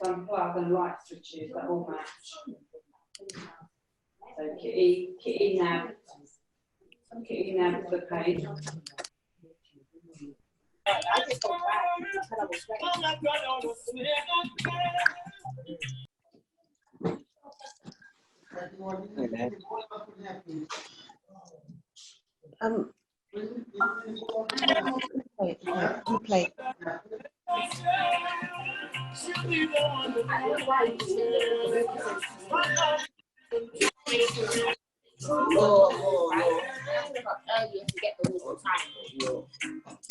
some plug and light switches that all match. So Kitty nav to the page. Play.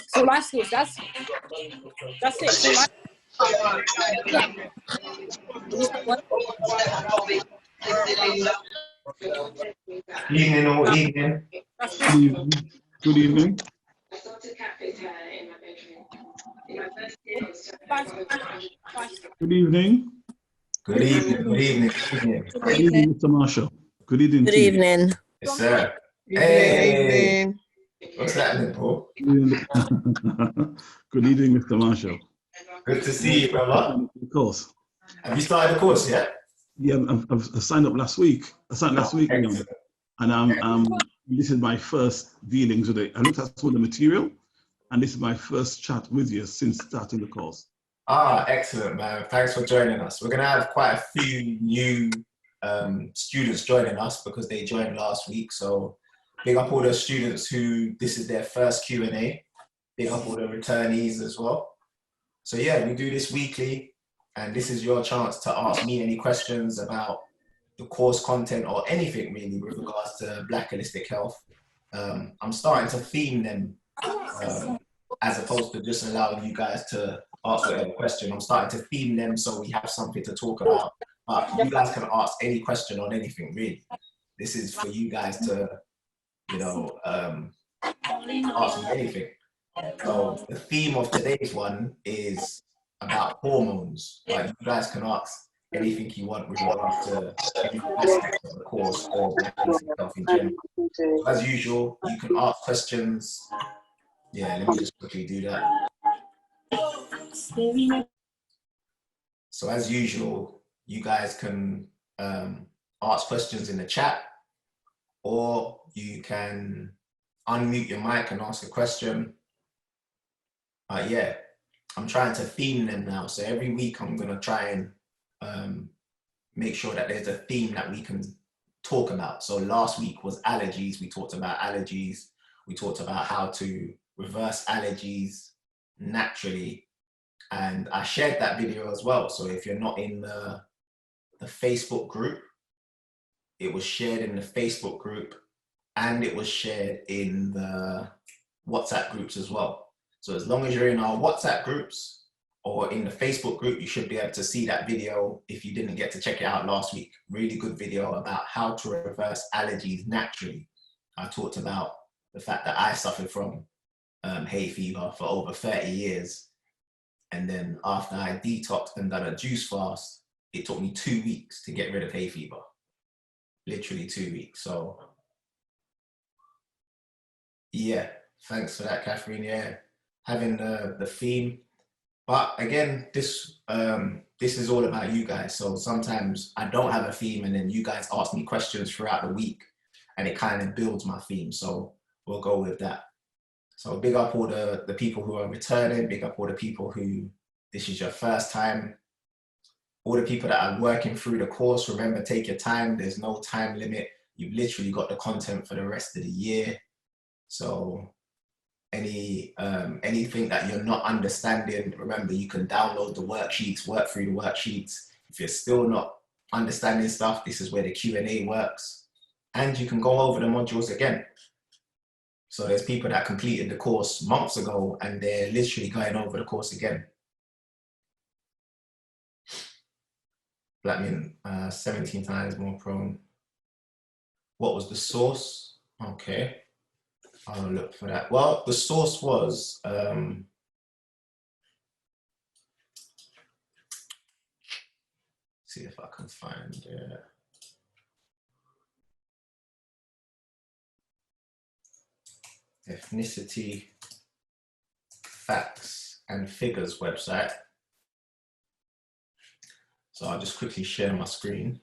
So last week, that's it. So Evening or evening. Good evening. Good evening. Good evening. Good evening. Good evening, Mr. Marshall. Good evening. Good evening. Yes, sir. Hey. Evening. What's happening, Paul? Good evening, Mr. Marshall. Good to see you, brother. Of course. Have you started the course yet? Yeah, I've signed up last week. I signed last week, Excellent. and this is my first dealings with it. I looked at some of the material, and this is my first chat with you since starting the course. Ah, excellent, man. Thanks for joining us. We're going to have quite a few new students joining us because they joined last week. So big up all those students who this is their first Q&A. Big up all the returnees as well. So yeah, we do this weekly, and this is your chance to ask me any questions about the course content or anything really with regards to Black holistic health. I'm starting to theme them as opposed to just allowing you guys to ask whatever question. I'm starting to theme them so we have something to talk about. But you guys can ask any question on anything really. This is for you guys to, you know, ask me anything. So the theme of today's one is about hormones. Like you guys can ask anything you want with regards to any aspect of the course or Black holistic health in general. So as usual, you can ask questions. Yeah, let me just quickly do that. So as usual, you guys can ask questions in the chat, or you can unmute your mic and ask a question. Yeah, I'm trying to theme them now. So every week I'm gonna try and make sure that there's a theme that we can talk about. So last week was allergies. We talked about allergies. We talked about how to reverse allergies naturally. And I shared that video as well. So if you're not in the Facebook group, it was shared in the Facebook group and it was shared in the WhatsApp groups as well. So as long as you're in our WhatsApp groups or in the Facebook group, you should be able to see that video if you didn't get to check it out last week. Really good video about how to reverse allergies naturally. I talked about the fact that I suffered from hay fever for over 30 years. And then after I detoxed and done a juice fast, it took me 2 weeks to get rid of hay fever. Literally 2 weeks. So yeah, thanks for that, Catherine. Yeah, having the theme. But again, this is all about you guys. So sometimes I don't have a theme and then you guys ask me questions throughout the week and it kind of builds my theme. So we'll go with that. So big up all the people who are returning, big up all the people who this is your first time. All the people that are working through the course, remember, take your time. There's no time limit. You've literally got the content for the rest of the year. So anything that you're not understanding, remember, you can download the worksheets, work through the worksheets. If you're still not understanding stuff, this is where the Q&A works. And you can go over the modules again. So there's people that completed the course months ago and they're literally going over the course again. Black men, 17 times more prone. What was the source? Okay, I'll look for that. Well, the source was, see if I can find it. Ethnicity, Facts and Figures website. So I'll just quickly share my screen.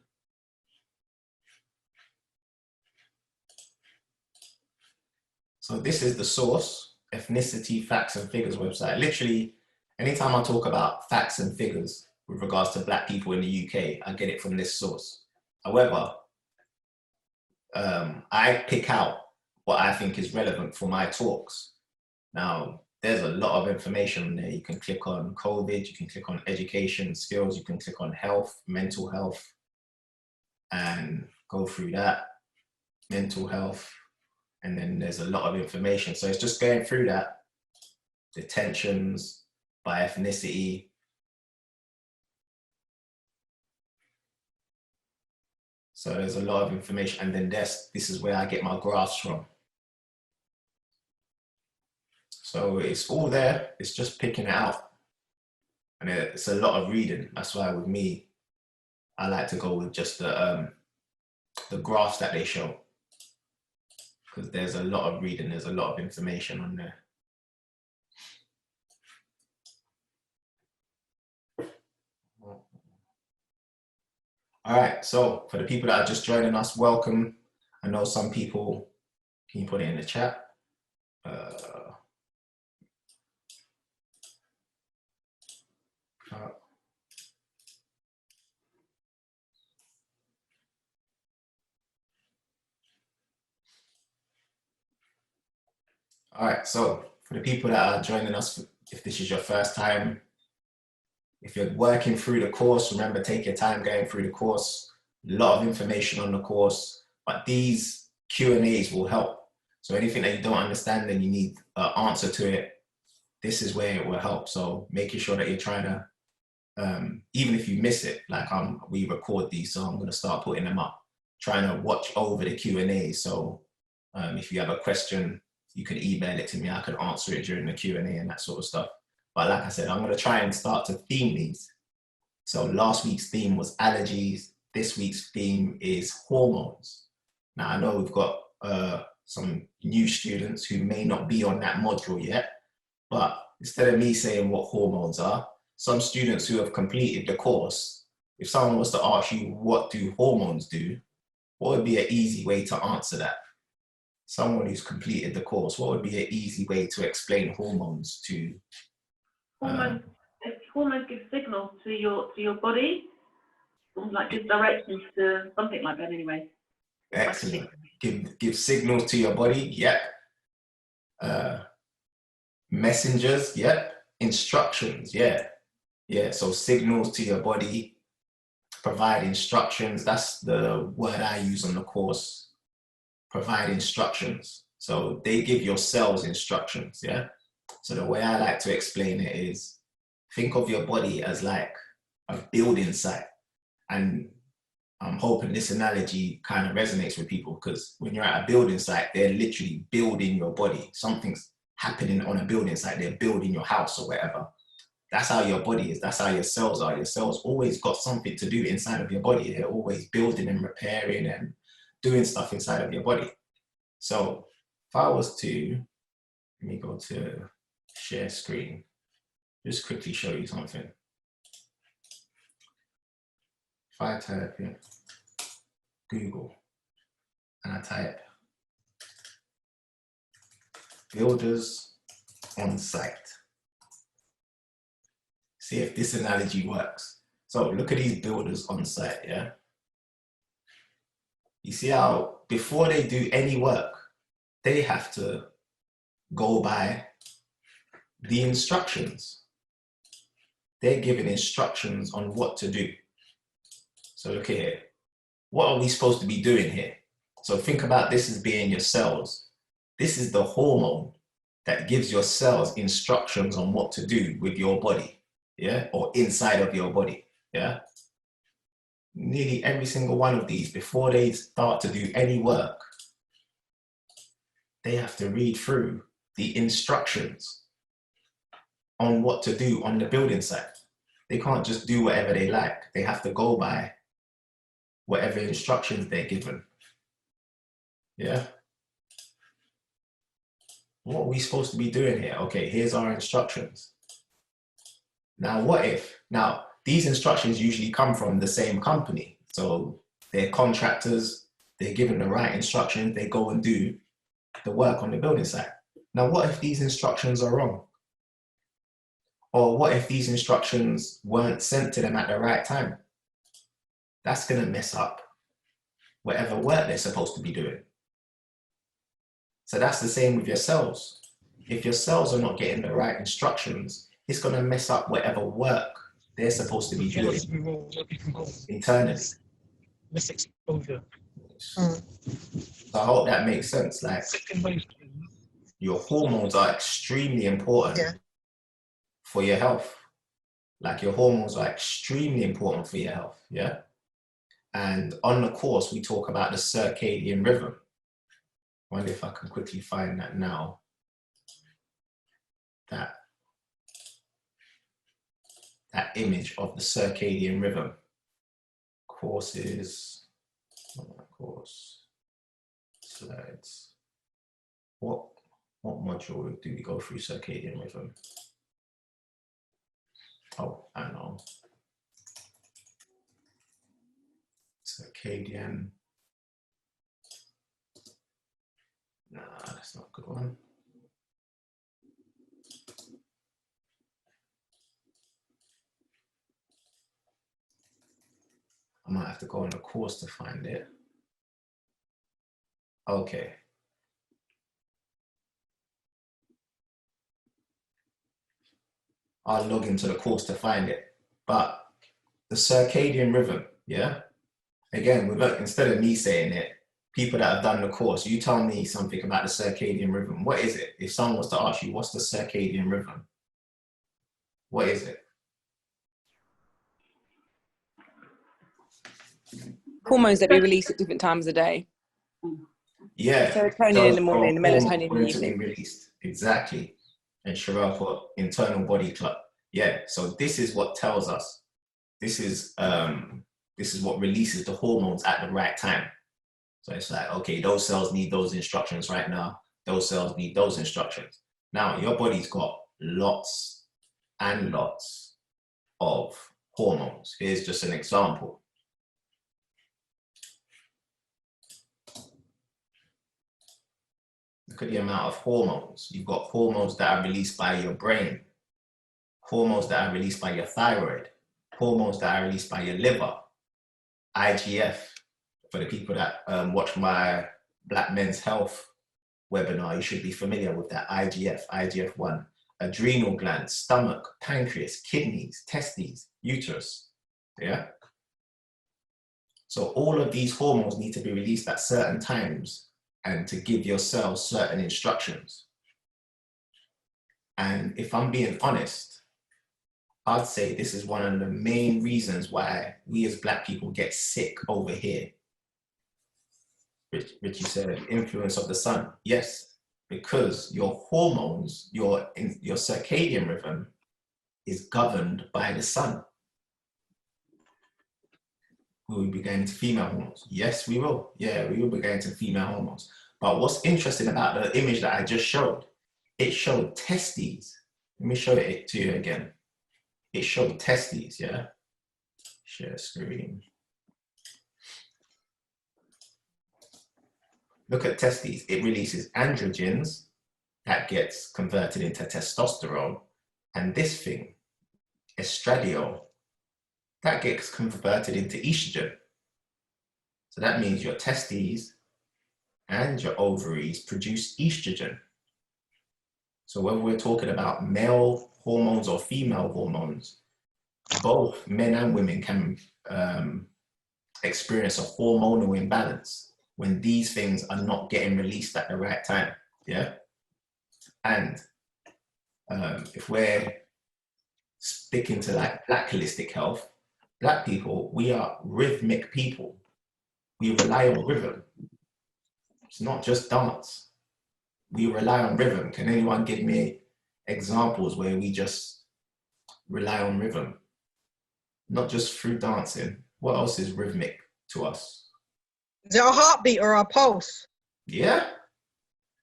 So this is the source, Ethnicity, Facts and Figures website. Literally, anytime I talk about facts and figures with regards to Black people in the UK, I get it from this source. However, I pick out what I think is relevant for my talks. Now, there's a lot of information there. You can click on COVID, you can click on education skills, you can click on health, mental health, and go through that, mental health, and then there's a lot of information. So it's just going through that, detentions by ethnicity. So there's a lot of information, and then this is where I get my graphs from. So it's all there, it's just picking it out. And it's a lot of reading. That's why with me, I like to go with just the graphs that they show. Because there's a lot of reading, there's a lot of information on there. All right, so for the people that are just joining us, welcome. I know some people, can you put it in the chat? All right, so for the people that are joining us, if this is your first time, if you're working through the course, remember, take your time going through the course. A lot of information on the course, but these Q&As will help. So anything that you don't understand and you need an answer to it, this is where it will help. So making sure that you're trying to, even if you miss it, like we record these, so I'm gonna start putting them up, trying to watch over the Q&A. So if you have a question, you can email it to me. I can answer it during the Q&A and that sort of stuff. But like I said, I'm gonna try and start to theme these. So last week's theme was allergies. This week's theme is hormones. Now I know we've got some new students who may not be on that module yet, but instead of me saying what hormones are, some students who have completed the course, if someone was to ask you, what do hormones do? What would be an easy way to answer that? Someone who's completed the course, what would be an easy way to explain hormones to? Hormones give signals to your body, like give directions to something like that anyway. Excellent. Give signals to your body, yep. Messengers, yep. Instructions, yeah. Yeah, so signals to your body, provide instructions. That's the word I use on the course. Provide instructions. So they give your cells instructions, yeah? So the way I like to explain it is, think of your body as like a building site. And I'm hoping this analogy kind of resonates with people, because when you're at a building site, they're literally building your body. Something's happening on a building site, they're building your house or whatever. That's how your body is, that's how your cells are. Your cells always got something to do inside of your body. They're always building and repairing and doing stuff inside of your body. So if I was to, let me go to share screen, just quickly show you something. If I type in Google and I type builders on site, see if this analogy works. So look at these builders on site, yeah? You see how before they do any work, they have to go by the instructions. They're given instructions on what to do. So look here, what are we supposed to be doing here? So think about this as being your cells. This is the hormone that gives your cells instructions on what to do with your body, yeah? Or inside of your body, yeah? Nearly every single one of these, before they start to do any work, they have to read through the instructions on what to do on the building site. They can't just do whatever they like. They have to go by whatever instructions they're given. Yeah? What are we supposed to be doing here? Okay, here's our instructions. Now, what if? Now, these instructions usually come from the same company. So they're contractors, they're given the right instructions, they go and do the work on the building site. Now, what if these instructions are wrong? Or what if these instructions weren't sent to them at the right time? That's gonna mess up whatever work they're supposed to be doing. So that's the same with your cells. If your cells are not getting the right instructions, it's gonna mess up whatever work they're supposed to be doing internally. Less exposure. So I hope that makes sense. Like, your hormones are extremely important for your health. Like, your hormones are extremely important for your health, yeah? And on the course, we talk about the circadian rhythm. I wonder if I can quickly find that now. That image of the circadian rhythm. Courses, course, slides. What module do we go through circadian rhythm? Oh, I know. Circadian. Nah, that's not a good one. I might have to go on the course to find it. Okay. I'll log into the course to find it. But the circadian rhythm, yeah? Again, instead of me saying it, people that have done the course, you tell me something about the circadian rhythm. What is it? If someone was to ask you, what's the circadian rhythm? What is it? Hormones that we release at different times of the day. Yeah. Serotonin in the morning, the melatonin in the evening. Released. Exactly. And Sherelle put internal body clock. Yeah. So this is what tells us. This is what releases the hormones at the right time. So it's like, okay, those cells need those instructions right now. Those cells need those instructions. Now, your body's got lots and lots of hormones. Here's just an example. Look at the amount of hormones. You've got hormones that are released by your brain, hormones that are released by your thyroid, hormones that are released by your liver, IGF. For the people that watch my Black Men's Health webinar, you should be familiar with that. IGF, IGF-1, adrenal glands, stomach, pancreas, kidneys, testes, uterus, yeah? So all of these hormones need to be released at certain times and to give your cells certain instructions. And if I'm being honest, I'd say this is one of the main reasons why we as Black people get sick over here. Richie said, influence of the sun. Yes, because your hormones, your circadian rhythm is governed by the sun. Will we be going to female hormones? Yes, we will. Yeah, we will be going to female hormones. But what's interesting about the image that I just showed, it showed testes. Let me show it to you again. It showed testes, yeah? Share screen. Look at testes. It releases androgens that gets converted into testosterone. And this thing, estradiol, that gets converted into estrogen. So that means your testes and your ovaries produce estrogen. So whether we're talking about male hormones or female hormones, both men and women can experience a hormonal imbalance when these things are not getting released at the right time, yeah? And if we're sticking to like Black holistic health, Black people, we are rhythmic people. We rely on rhythm. It's not just dance. We rely on rhythm. Can anyone give me examples where we just rely on rhythm? Not just through dancing. What else is rhythmic to us? Is it a heartbeat or a pulse? Yeah,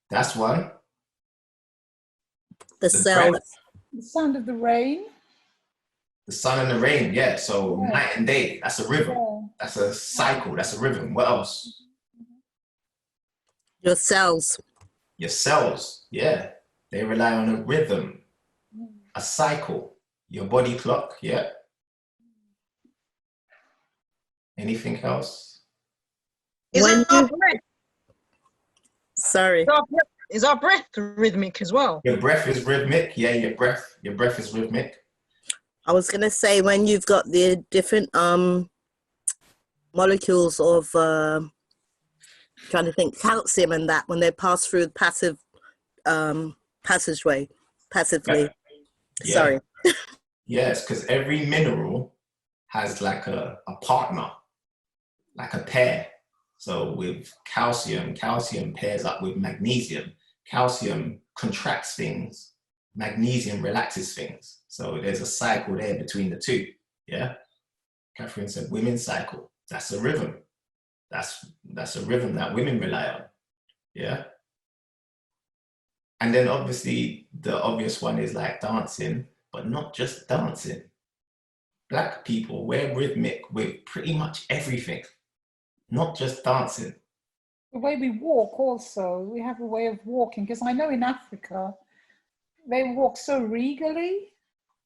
that's one. The cells. The sound of the rain. The sun and the rain, yeah. So night and day, that's a rhythm. Yeah. That's a cycle, that's a rhythm. What else? Your cells. Your cells, yeah. They rely on a rhythm, a cycle. Your body clock, yeah. Anything else? Is When our you- breath, Sorry. is our breath rhythmic as well? Your breath is rhythmic, yeah, your breath is rhythmic. I was going to say, when you've got the different molecules of, trying to think, calcium and that, when they pass through the passive passageway, passively. Yeah. Sorry. Yes, because every mineral has like a partner, like a pair. So with calcium pairs up with magnesium. Calcium contracts things, magnesium relaxes things. So there's a cycle there between the two, yeah? Catherine said women's cycle, that's a rhythm. That's a rhythm that women rely on, yeah? And then obviously the obvious one is like dancing, but not just dancing. Black people, we're rhythmic with pretty much everything, not just dancing. The way we walk also, we have a way of walking, because I know in Africa, they walk so regally,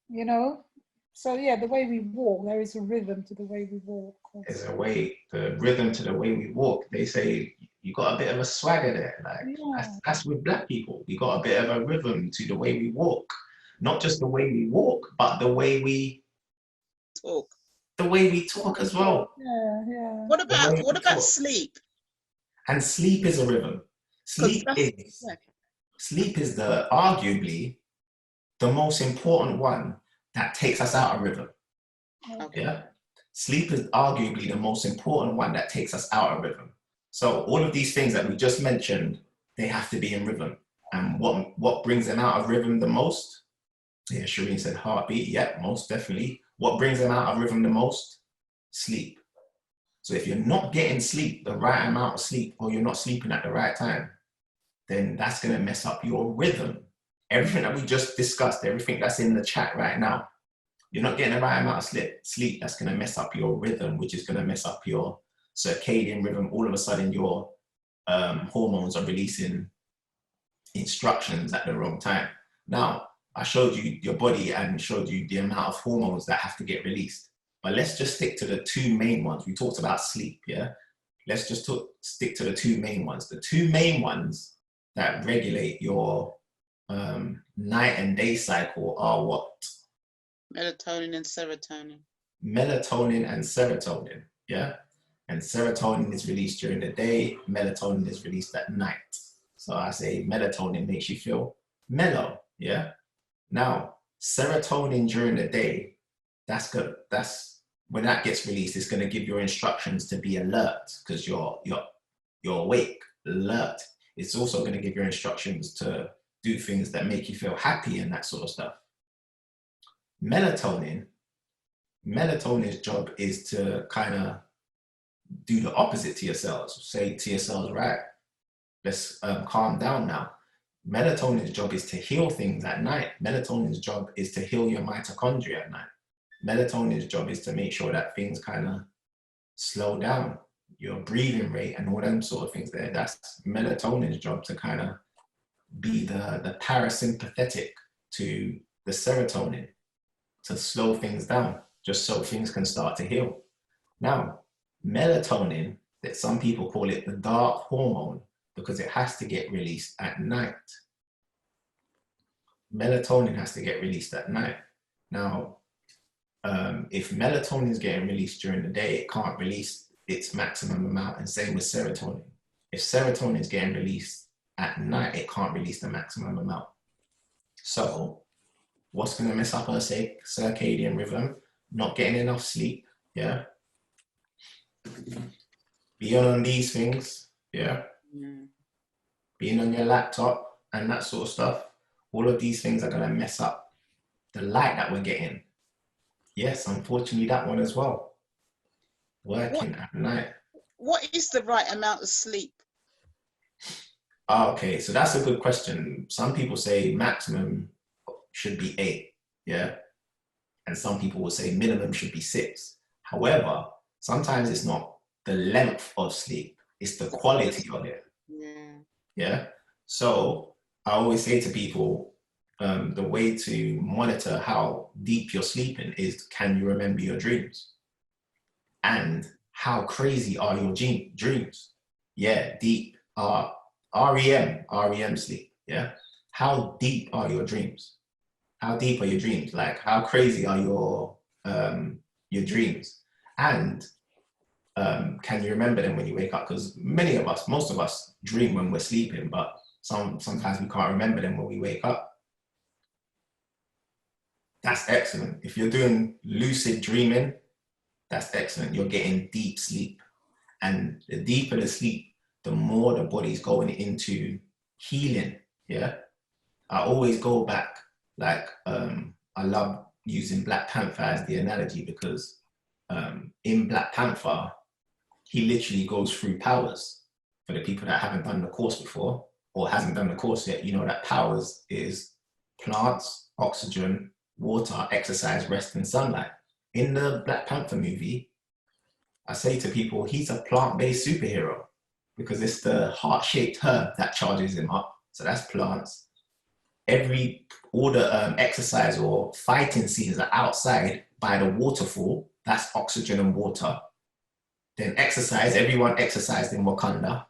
you know? So yeah, the way we walk, there is a rhythm to the way we walk. There's a way, the rhythm to the way we walk. They say you got a bit of a swagger there. Like that's with black people. We got a bit of a rhythm to the way we walk. Not just the way we walk, but the way we talk. The way we talk as well. Yeah, yeah. What about sleep? And sleep is a rhythm. Sleep is the arguably the most important one that takes us out of rhythm. Okay. Yeah. Sleep is arguably the most important one that takes us out of rhythm. So all of these things that we just mentioned, they have to be in rhythm. And what brings them out of rhythm the most? Yeah, Shireen said heartbeat. Yeah, most definitely. What brings them out of rhythm the most? Sleep. So if you're not getting sleep, the right amount of sleep, or you're not sleeping at the right time, then that's going to mess up your rhythm. Everything that we just discussed, everything that's in the chat right now, you're not getting the right amount of sleep, that's going to mess up your rhythm, which is going to mess up your circadian rhythm. All of a sudden, your hormones are releasing instructions at the wrong time. Now, I showed you your body and showed you the amount of hormones that have to get released. But let's just stick to the two main ones. We talked about sleep, yeah? Let's just stick to the two main ones. The two main ones that regulate your night and day cycle are what? Melatonin and serotonin. Melatonin and serotonin, yeah? And serotonin is released during the day, melatonin is released at night. So I say melatonin makes you feel mellow, yeah? Now, serotonin during the day, that's good. That's when that gets released, it's going to give your instructions to be alert because you're awake, alert. It's also going to give your instructions to do things that make you feel happy and that sort of stuff. Melatonin's job is to kind of do the opposite to your cells. Say to your cells, right, let's calm down now. Melatonin's job is to heal things at night. Melatonin's job is to heal your mitochondria at night. Melatonin's job is to make sure that things kind of slow down, your breathing rate and all them sort of things there. That's melatonin's job, to kind of be the parasympathetic to the serotonin, to slow things down, just so things can start to heal. Now, melatonin, that some people call it the dark hormone, because it has to get released at night. Melatonin has to get released at night. Now, if melatonin is getting released during the day, it can't release its maximum amount, and same with serotonin. If serotonin is getting released at night, it can't release the maximum amount. So what's going to mess up our circadian rhythm? Not getting enough sleep, yeah? Being on these things, yeah? Being on your laptop and that sort of stuff, all of these things are going to mess up the light that we're getting. Yes, unfortunately, that one as well. Working at night. What is the right amount of sleep? Okay, so that's a good question. Some people say maximum should be 8, yeah? and some people will say minimum should be 6. However, sometimes it's not the length of sleep, it's the quality of it. Yeah. Yeah. So I always say to people, the way to monitor how deep you're sleeping is, can you remember your dreams? And how crazy are your dreams? Yeah, deep. REM sleep. Yeah. How deep are your dreams? How deep are your dreams? Like, how crazy are your dreams? And can you remember them when you wake up? Because most of us dream when we're sleeping, but sometimes we can't remember them when we wake up. That's excellent. If you're doing lucid dreaming, that's excellent. You're getting deep sleep. And the deeper the sleep, the more the body's going into healing. Yeah. I always go back, like, I love using Black Panther as the analogy, because in Black Panther, he literally goes through powers. For the people that haven't done the course before or hasn't done the course yet, you know that powers is plants, oxygen, water, exercise, rest, and sunlight. In the Black Panther movie, I say to people, he's a plant-based superhero because it's the heart-shaped herb that charges him up. So that's plants. All the exercise or fighting scenes are outside by the waterfall. That's oxygen and water. Then exercise, everyone exercised in Wakanda.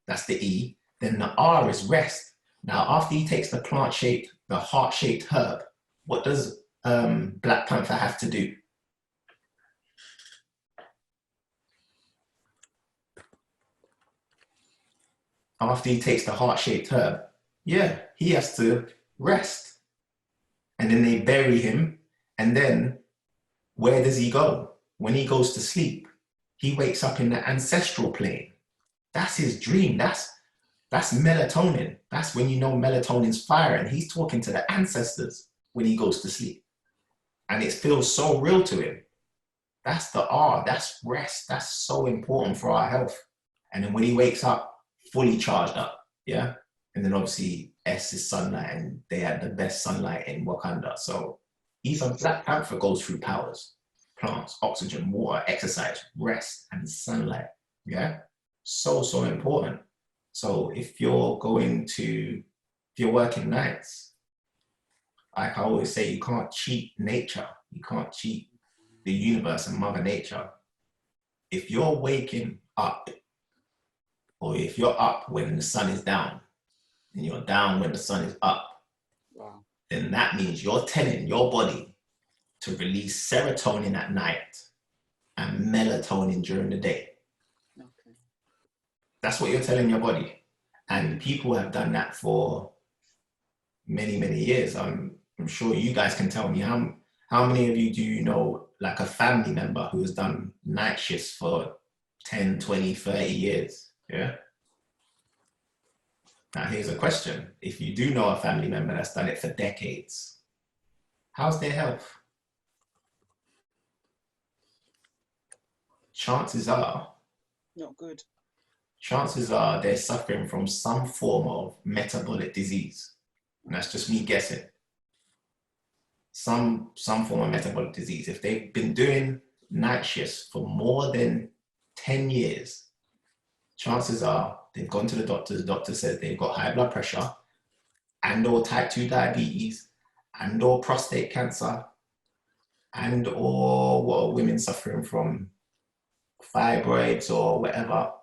That's the E. Then the R is rest. Now, after he takes the heart-shaped herb, what does Black Panther have to do? After he takes the heart-shaped herb, yeah, he has to rest. And then they bury him. And then where does he go? When he goes to sleep, he wakes up in the ancestral plane. That's his dream. That's melatonin. That's when you know melatonin's firing. He's talking to the ancestors when he goes to sleep. And it feels so real to him. That's the R, that's rest. That's so important for our health. And then when he wakes up, fully charged up, yeah? And then obviously S is sunlight, and they had the best sunlight in Wakanda. So even Black Panther goes through powers: plants, oxygen, water, exercise, rest, and sunlight, yeah? So important. So if you're working nights, like I always say, you can't cheat nature. You can't cheat the universe and Mother Nature. If you're waking up, or if you're up when the sun is down, and you're down when the sun is up, wow, then that means you're telling your body to release serotonin at night and melatonin during the day. Okay. That's what you're telling your body. And people have done that for many, many years. I'm sure you guys can tell me how many of you do you know, like a family member who has done night shifts for 10, 20, 30 years, yeah? Now here's a question. If you do know a family member that's done it for decades, how's their health? Chances are Not good. Chances are they're suffering from some form of metabolic disease. And that's just me guessing. Some form of metabolic disease. If they've been doing night shifts for more than 10 years, chances are they've gone to the doctor says they've got high blood pressure and/or type 2 diabetes and/or prostate cancer and/or what are women suffering from, fibroids or whatever.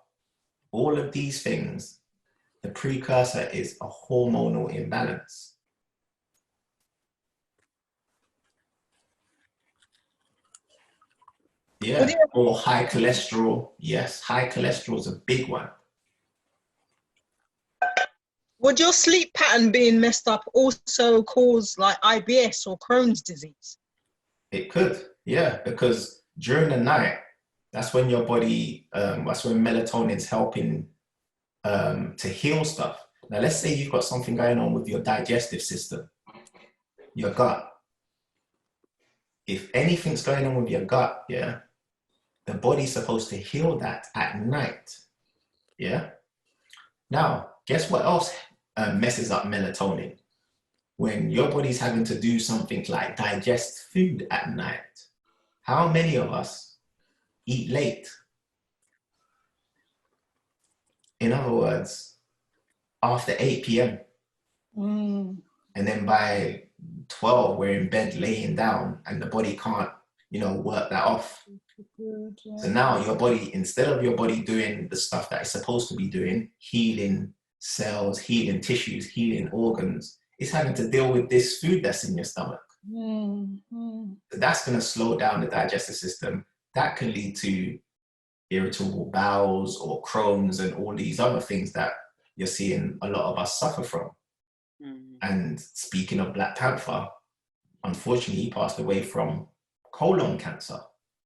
All of these things, the precursor is a hormonal imbalance. Yeah, or high cholesterol. Yes, high cholesterol is a big one. Would your sleep pattern being messed up also cause like IBS or Crohn's disease? It could, yeah, because during the night, that's when your body, that's when melatonin's helping to heal stuff. Now, let's say you've got something going on with your digestive system, your gut. If anything's going on with your gut, yeah, the body's supposed to heal that at night, yeah? Now, guess what else messes up melatonin? when your body's having to do something like digest food at night, how many of us eat late? In other words, after 8 p.m. Mm. And then by 12, we're in bed laying down and the body can't, work that off. Good, yeah. So now your body, instead of your body doing the stuff that it's supposed to be doing, healing cells, healing tissues, healing organs, it's having to deal with this food that's in your stomach. Mm. Mm. So that's going to slow down the digestive system. That can lead to irritable bowels or Crohn's and all these other things that you're seeing a lot of us suffer from. And speaking of Black Panther, unfortunately, he passed away from colon cancer.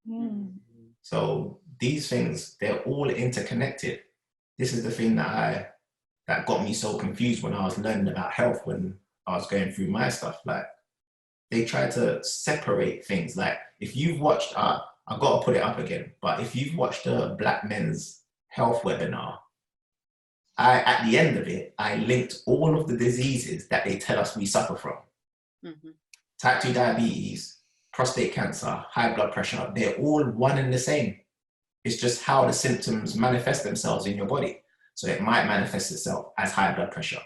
Mm. So these things, they're all interconnected. This is the thing that got me so confused when I was learning about health, when I was going through my stuff. Like, they try to separate things. Like, if you've watched, I've got to put it up again, but if you've watched the Black Men's Health webinar, at the end of it, I linked all of the diseases that they tell us we suffer from. Type 2 diabetes, prostate cancer, high blood pressure, they're all one and the same. It's just how the symptoms manifest themselves in your body. So it might manifest itself as high blood pressure.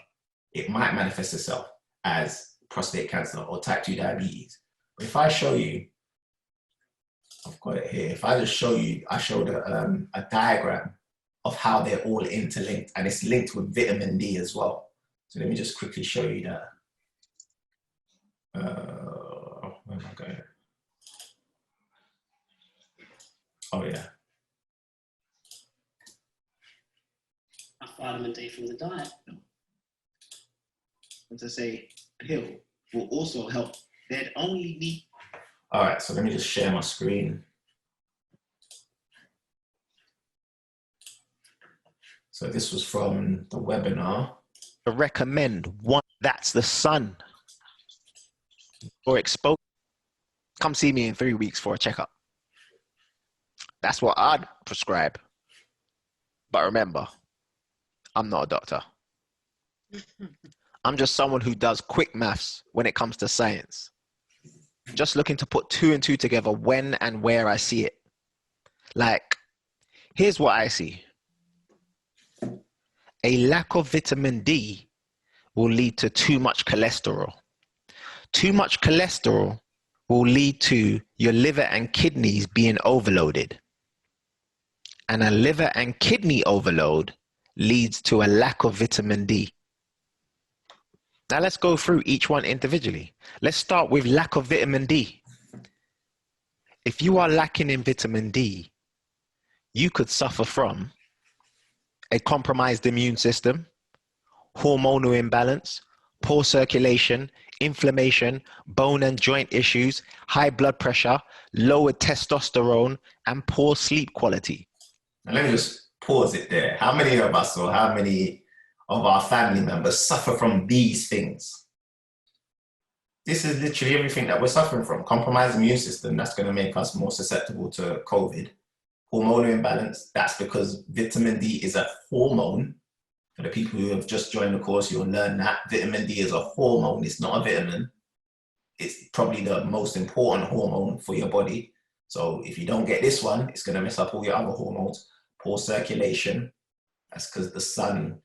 It might manifest itself as prostate cancer or type 2 diabetes. But if I show you, I've got it here. If I just show you, I showed a diagram of how they're all interlinked, and it's linked with vitamin D as well. So let me just quickly show you that. Where am I going? Oh yeah. Vitamin D from the diet. And to say pill will also help. They'd only need. All right, so let me just share my screen. So this was from the webinar. I recommend one that's the sun or exposed. Come see me in 3 weeks for a checkup. That's what I'd prescribe. But remember, I'm not a doctor. I'm just someone who does quick maths when it comes to science. Just looking to put 2 and 2 together when and where I see it. Like, here's what I see. A lack of vitamin D will lead to too much cholesterol. Too much cholesterol will lead to your liver and kidneys being overloaded. And a liver and kidney overload leads to a lack of vitamin D. Now let's go through each one individually. Let's start with lack of vitamin D. If you are lacking in vitamin D, you could suffer from a compromised immune system, hormonal imbalance, poor circulation, inflammation, bone and joint issues, high blood pressure, lowered testosterone, and poor sleep quality. Now let me just pause it there. How many of us or how many of our family members suffer from these things? This is literally everything that we're suffering from. Compromised immune system, that's going to make us more susceptible to COVID. Hormonal imbalance, that's because vitamin D is a hormone. For the people who have just joined the course, you'll learn that vitamin D is a hormone, it's not a vitamin. It's probably the most important hormone for your body. So if you don't get this one, it's going to mess up all your other hormones. Poor circulation, that's because the sun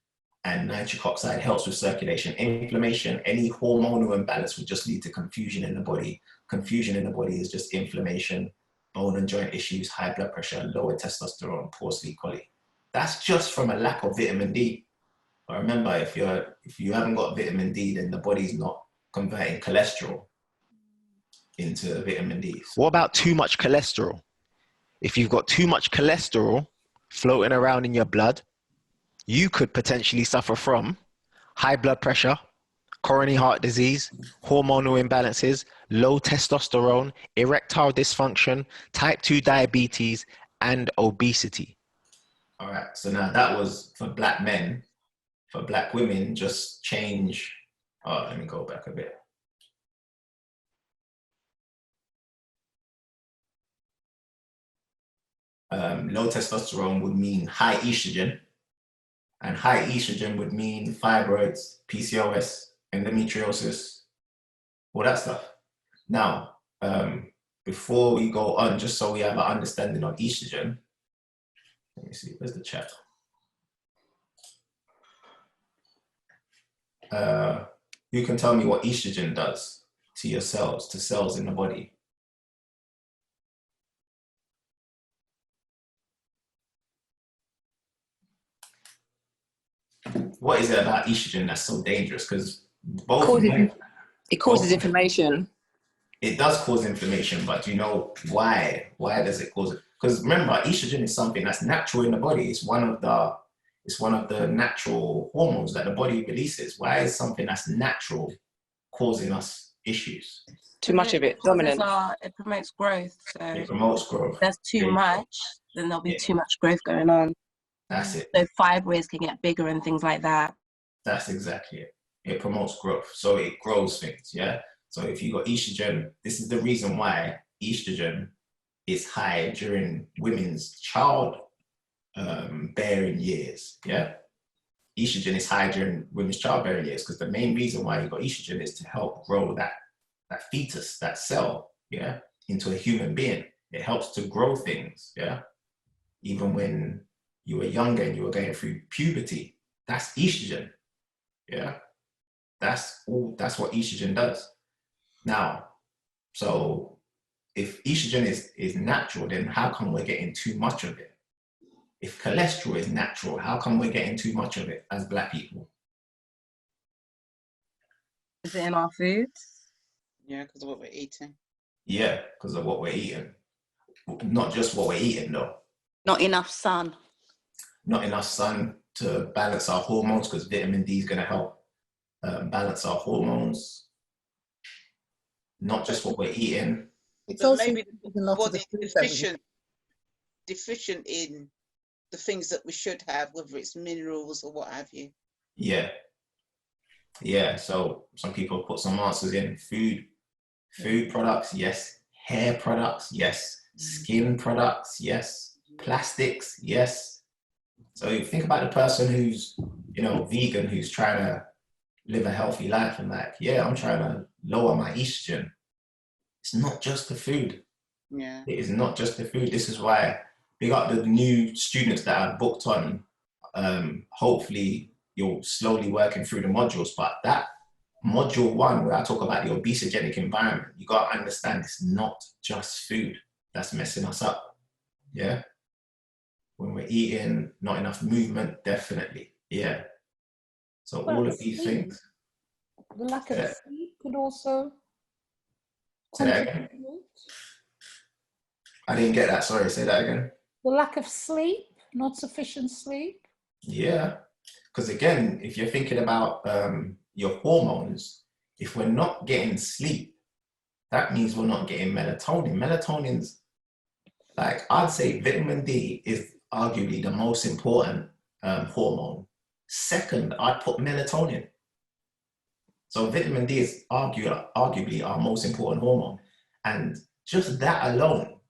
and nitric oxide helps with circulation. Inflammation, any hormonal imbalance would just lead to confusion in the body. Confusion in the body is just inflammation, bone and joint issues, high blood pressure, lower testosterone, poor sleep quality. That's just from a lack of vitamin D. But remember, if you haven't got vitamin D, then the body's not converting cholesterol into vitamin D. What about too much cholesterol? If you've got too much cholesterol floating around in your blood, you could potentially suffer from high blood pressure, coronary heart disease, hormonal imbalances, low testosterone, erectile dysfunction, type 2 diabetes, and obesity. All right, so now that was for Black men. For Black women, just change. Oh, let me go back a bit. Low testosterone would mean high estrogen, and high estrogen would mean fibroids, PCOS, endometriosis, all that stuff. Now, before we go on, just so we have an understanding on estrogen, let me see, where's the chat? Who can tell me what estrogen does to your cells, to cells in the body? What is it about estrogen that's so dangerous? Because it causes inflammation. It does cause inflammation, but do you know why? Why does it cause it? Because remember, estrogen is something that's natural in the body. It's one of the natural hormones that the body releases. Why is something that's natural causing us issues? Too much of it, dominant. It promotes growth. So It promotes growth. if there's too much, then there'll be too much growth going on. That's it. So fibroids can get bigger and things like that. That's exactly it. It promotes growth. So it grows things, yeah? So if you got estrogen, this is the reason why estrogen is high during women's child bearing years, yeah? Estrogen is high during women's childbearing years because the main reason why you got estrogen is to help grow that fetus, that cell, yeah, into a human being. It helps to grow things, yeah? Even when you were younger and you were going through puberty, that's estrogen, yeah? That's what estrogen does. Now, so if estrogen is natural, then how come we're getting too much of it? If cholesterol is natural, how come we're getting too much of it as Black people? Is it in our foods? Yeah, because of what we're eating. Yeah, because of what we're eating. Not just what we're eating, though. Not enough sun. Not enough sun to balance our hormones, because vitamin D is going to help balance our hormones. Not just what we're eating. It's But also maybe the body body deficient in the things that we should have, whether it's minerals or what have you. Yeah. Yeah, so some people put some answers in. Food products, yes. Hair products, yes. Skin products, yes. Plastics, yes. So you think about the person who's, vegan, who's trying to live a healthy life and like, yeah, I'm trying to lower my estrogen. It's not just the food. Yeah. It is not just the food. This is why we got the new students that are booked on. Hopefully you're slowly working through the modules, but that module 1 where I talk about the obesogenic environment, you got to understand it's not just food that's messing us up. Yeah. When we're eating, not enough movement, definitely. Yeah. So all of these things. The lack of sleep could also Say that again. I didn't get that. Sorry, say that again. The lack of sleep, not sufficient sleep. Yeah. Because again, if you're thinking about your hormones, if we're not getting sleep, that means we're not getting melatonin. Melatonin's, like, I'd say vitamin D is arguably the most important hormone. Second, I'd put melatonin. So vitamin D is arguably our most important hormone. And just that alone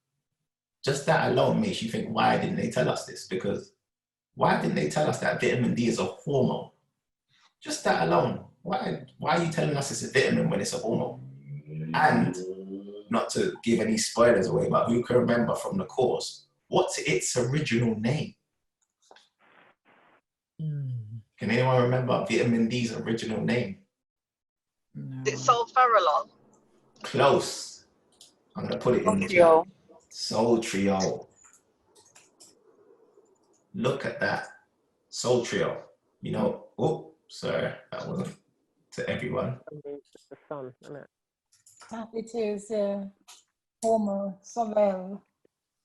makes you think, why didn't they tell us this? Because why didn't they tell us that vitamin D is a hormone? Just that alone. Why are you telling us it's a vitamin when it's a hormone? And not to give any spoilers away, but who can remember from the course, what's its original name? Can anyone remember vitamin D's original name? It's sulfarolol. Close. I'm going to put it in the Sotriol. Sotriol. Look at that. Sotriol. Sorry, that wasn't to everyone. It's the sun, isn't it? It is hormone, Sovel.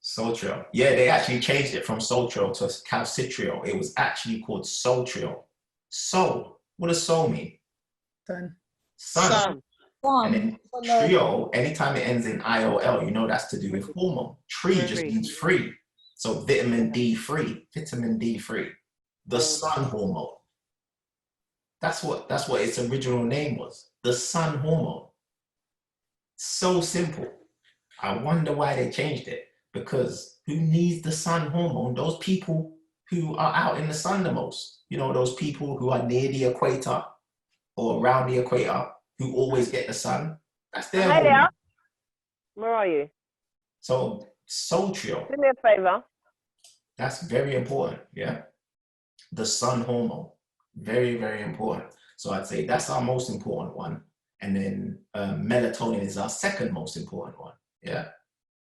Sotriol. Yeah, they actually changed it from Sotriol to calcitriol. It was actually called Sotriol. Sol. What does sol mean? Sun. And then triol, anytime it ends in IOL, that's to do with hormone. Tree just means free. So vitamin D3, the sun hormone. That's what its original name was. The sun hormone. So simple. I wonder why they changed it. Because who needs the sun hormone? Those people who are out in the sun the most. Those people who are near the equator or around the equator who always get the sun. That's Hey their there. hormone. Where are you? So sultrio, Do me a favour. that's very important, yeah? The sun hormone, very, very important. So I'd say that's our most important one. And then melatonin is our second most important one, yeah?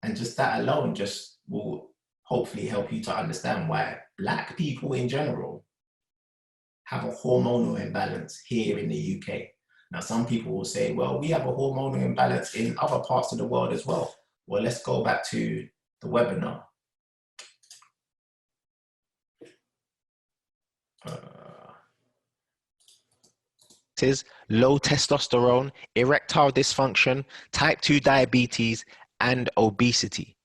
And just that alone just will hopefully help you to understand why Black people in general have a hormonal imbalance here in the UK. Now, some people will say, well, we have a hormonal imbalance in other parts of the world as well. Well, let's go back to the webinar. Is low testosterone, erectile dysfunction, type 2 diabetes, and obesity.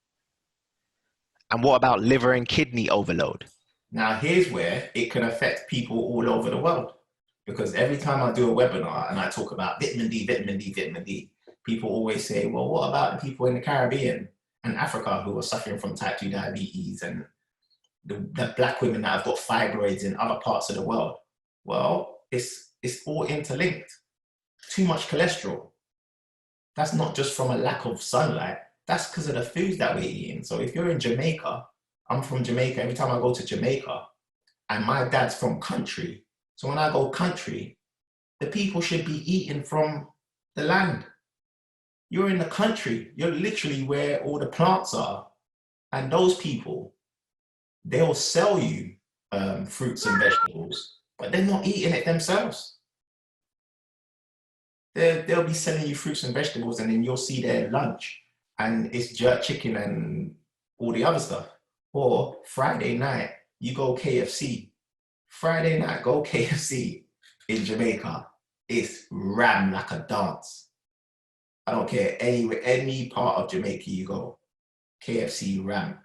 And what about liver and kidney overload? Now, here's where it can affect people all over the world. Because every time I do a webinar and I talk about vitamin D, vitamin D, vitamin D, people always say, well, what about the people in the Caribbean and Africa who are suffering from type 2 diabetes and the Black women that have got fibroids in other parts of the world? Well, it's all interlinked. Too much cholesterol. That's not just from a lack of sunlight. That's because of the foods that we're eating. So if you're in Jamaica, I'm from Jamaica. Every time I go to Jamaica, and my dad's from country. So when I go country, the people should be eating from the land. You're in the country. You're literally where all the plants are. And those people, they'll sell you fruits and vegetables, but they're not eating it themselves. They'll be selling you fruits and vegetables, and then you'll see their lunch, and it's jerk chicken and all the other stuff. Or Friday night, you go KFC. Friday night, go KFC in Jamaica. It's ram like a dance. I don't care, any part of Jamaica you go, KFC ram.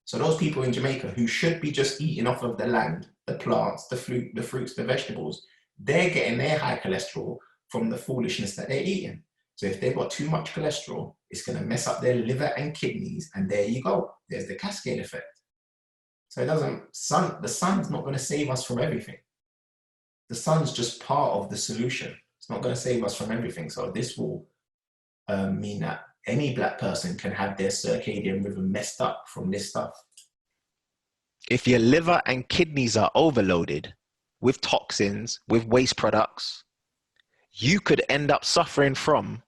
So those people in Jamaica who should be just eating off of the land, the plants, the fruits, the vegetables, they're getting their high cholesterol from the foolishness that they're eating. So if they've got too much cholesterol, it's going to mess up their liver and kidneys, and there you go. There's the cascade effect. So the sun's not going to save us from everything. The sun's just part of the solution. It's not going to save us from everything. So this will mean that any Black person can have their circadian rhythm messed up from this stuff. If your liver and kidneys are overloaded with toxins, with waste products, you could end up suffering from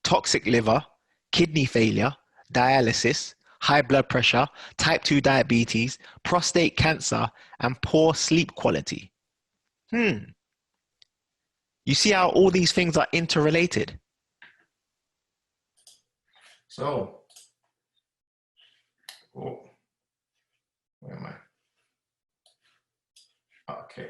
toxic liver, kidney failure, dialysis, high blood pressure, type 2 diabetes, prostate cancer, and poor sleep quality. You see how all these things are interrelated? So, where am I? Okay.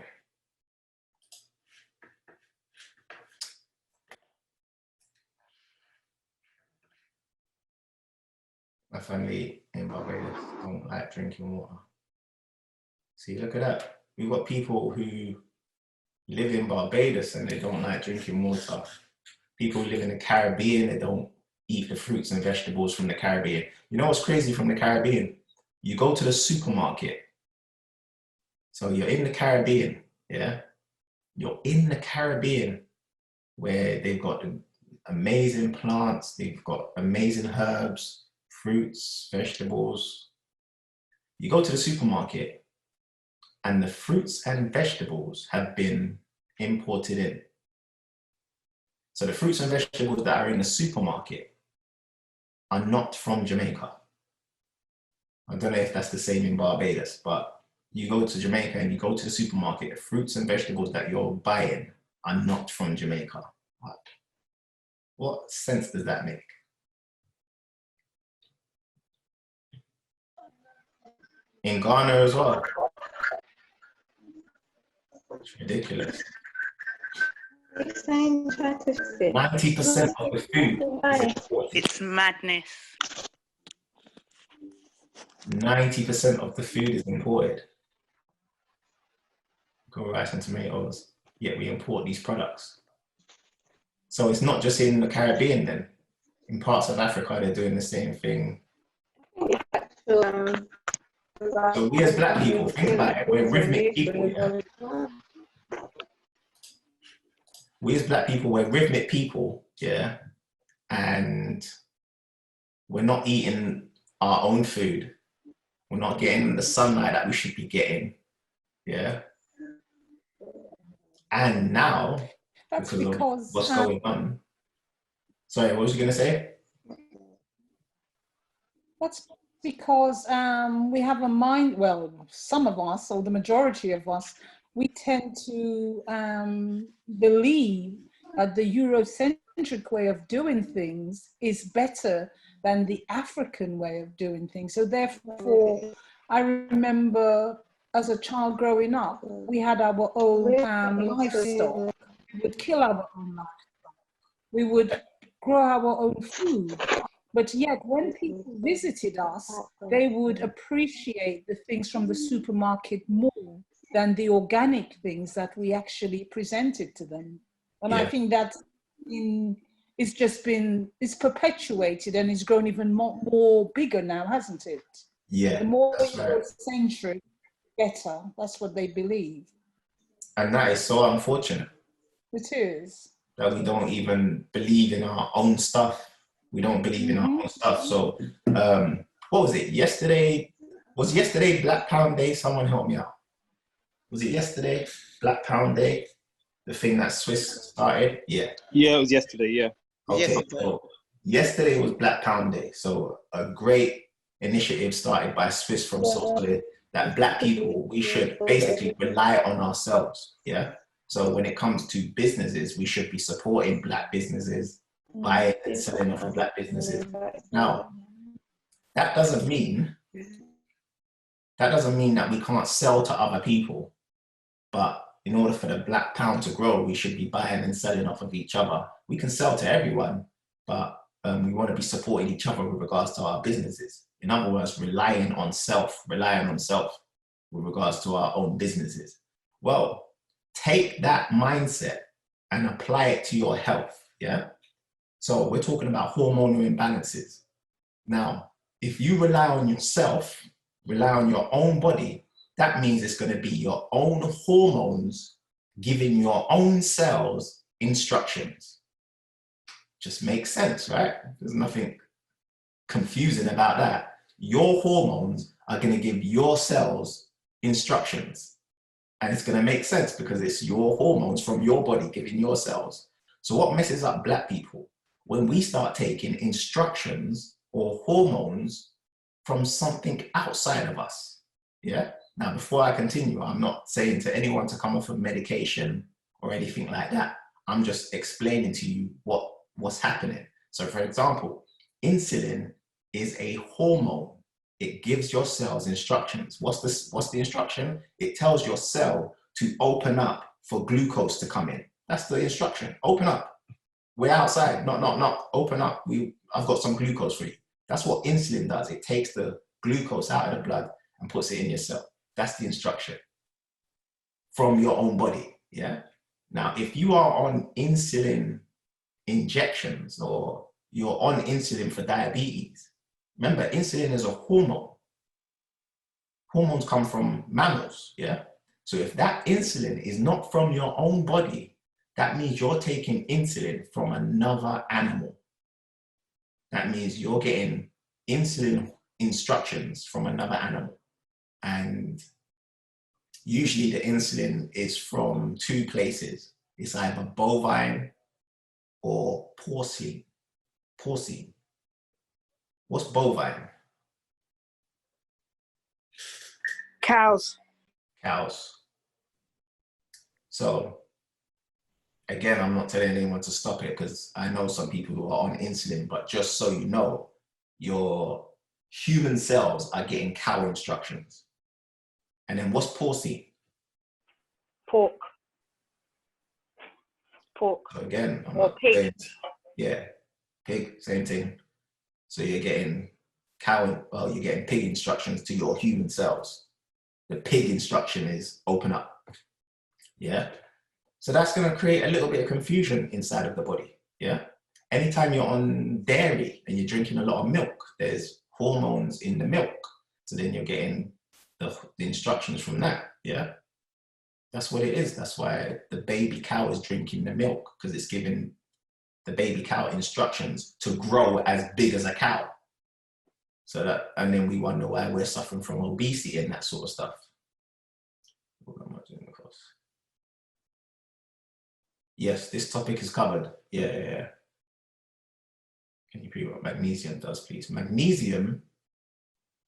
My family in Barbados don't like drinking water. See, look at that. We've got people who live in Barbados and they don't like drinking water. People who live in the Caribbean, they don't eat the fruits and vegetables from the Caribbean. You know what's crazy from the Caribbean? You go to the supermarket. So you're in the Caribbean, yeah? You're in the Caribbean where they've got amazing plants, they've got amazing herbs, fruits, vegetables. You go to the supermarket and the fruits and vegetables have been imported in. So the fruits and vegetables that are in the supermarket are not from Jamaica. I don't know if that's the same in Barbados, but you go to Jamaica and you go to the supermarket, the fruits and vegetables that you're buying are not from Jamaica. What sense does that make? In Ghana as well. It's ridiculous. 90% of the food is imported. It's madness. 90% of the food is imported. Go rice and tomatoes, yet we import these products. So it's not just in the Caribbean then. In parts of Africa, they're doing the same thing. So we as Black people, think about it, we're rhythmic people, yeah? We as Black people, we're rhythmic people, yeah? and we're not eating our own food. We're not getting the sunlight that we should be getting. Yeah. And now, That's because because of what's going on. Sorry, what was you going to say? that's because we have a mind, well, some of us, or the majority of us, we tend to believe that the Eurocentric way of doing things is better than the African way of doing things. So therefore, I remember as a child growing up, we had our own livestock. We would kill our own livestock. We would grow our own food. But yet, when people visited us, they would appreciate the things from the supermarket more than the organic things that we actually presented to them. And I think that it's just been, it's perpetuated and it's grown even more bigger now, hasn't it? Yeah. The more that's right. Eurocentric, better. That's what they believe. And that is so unfortunate. It is. That we don't even believe in our own stuff. We don't believe in our own stuff. So, what was it? Yesterday? Was yesterday Black Pound Day? Someone help me out. Was it yesterday? Black Pound Day? The thing that Swiss started? Yeah. Yeah, it was yesterday, yeah. Okay, Yesterday. so yesterday was Black Pound Day. So a great initiative started by Swiss from Solid that Black people, we should basically rely on ourselves. Yeah. So when it comes to businesses, we should be supporting Black businesses, buying and selling off of Black businesses. Now, that doesn't mean that we can't sell to other people, but in order for the Black pound to grow, we should be buying and selling off of each other. We can sell to everyone, but we want to be supporting each other with regards to our businesses. In other words, relying on self with regards to our own businesses. Well, take that mindset and apply it to your health, yeah? So we're talking about hormonal imbalances. Now, if you rely on yourself, rely on your own body, that means it's going to be your own hormones giving your own cells instructions. Just makes sense, right? There's nothing confusing about that. Your hormones are going to give your cells instructions. And it's going to make sense because it's your hormones from your body giving your cells. So what messes up Black people? When we start taking instructions or hormones from something outside of us, yeah? Now, before I continue, I'm not saying to anyone to come off of medication or anything like that. I'm just explaining to you what's happening. So for example, insulin is a hormone. It gives your cells instructions. What's the instruction? It tells your cell to open up for glucose to come in. That's the instruction. Open up. We're outside. Not. Open up. I've got some glucose for you. That's what insulin does. It takes the glucose out of the blood and puts it in your cell. That's the instruction from your own body. Yeah. Now, if you are on insulin injections or you're on insulin for diabetes, remember, insulin is a hormone. Hormones come from mammals, yeah? So if that insulin is not from your own body, that means you're taking insulin from another animal. That means you're getting insulin instructions from another animal. And usually the insulin is from two places. It's either bovine or porcine. Porcine. What's bovine? Cows. Cows. So again, I'm not telling anyone to stop it because I know some people who are on insulin, but just so you know, your human cells are getting cow instructions. And then what's porcine? Pork. Pork. So again, I'm or not pig. saying, yeah, pig, same thing. So you're getting you're getting pig instructions to your human cells. The pig instruction is open up. Yeah. So that's going to create a little bit of confusion inside of the body. Yeah. Anytime you're on dairy and you're drinking a lot of milk, there's hormones in the milk. So then you're getting the instructions from that. Yeah. That's what it is. That's why the baby cow is drinking the milk, because it's giving the baby cow instructions to grow as big as a cow. So that, and then we wonder why we're suffering from obesity and that sort of stuff. What am I doing across? Yes, this topic is covered. Yeah. Can you repeat what magnesium does, please? Magnesium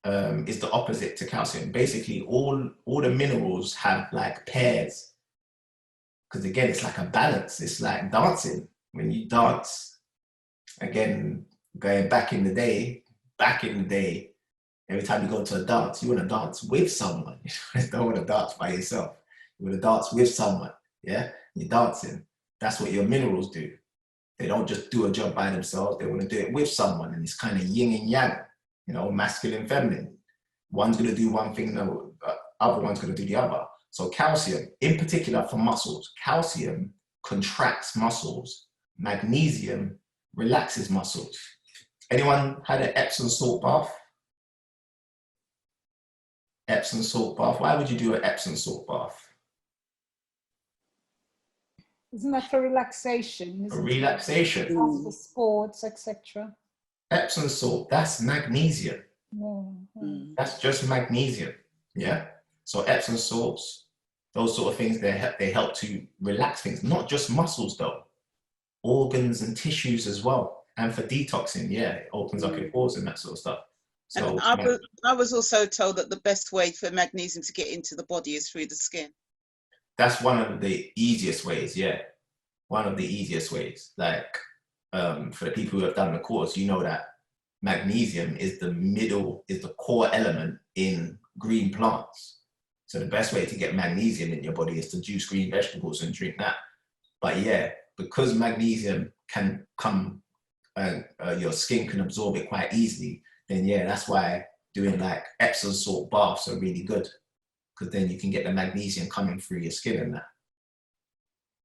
is the opposite to calcium. Basically, all the minerals have like pairs. Because again, it's like a balance. It's like dancing. When you dance, again, going back in the day, every time you go to a dance, you want to dance with someone. You don't want to dance by yourself. You want to dance with someone, yeah? You're dancing. That's what your minerals do. They don't just do a job by themselves. They want to do it with someone. And it's kind of yin and yang, you know, masculine, feminine. One's going to do one thing, the other one's going to do the other. So calcium, in particular for muscles, calcium contracts muscles. Magnesium relaxes muscles. Anyone had an Epsom salt bath? Epsom salt bath. Why would you do an Epsom salt bath? Isn't that for relaxation? For relaxation. After sports, etc. Epsom salt, that's magnesium. That's just magnesium, yeah? So Epsom salts, those sort of things, they help to relax things, not just muscles though, organs and tissues as well. And for detoxing, yeah, it opens up your pores and that sort of stuff. So And I was also told that the best way for magnesium to get into the body is through the skin. that's one of the easiest ways, yeah. One of the easiest ways. Like for the people who have done the course, you know that magnesium is the core element in green plants. So the best way to get magnesium in your body is to juice green vegetables and drink that. But yeah, because magnesium can come and your skin can absorb it quite easily, then yeah, that's why doing like Epsom salt baths are really good, because then you can get the magnesium coming through your skin and that.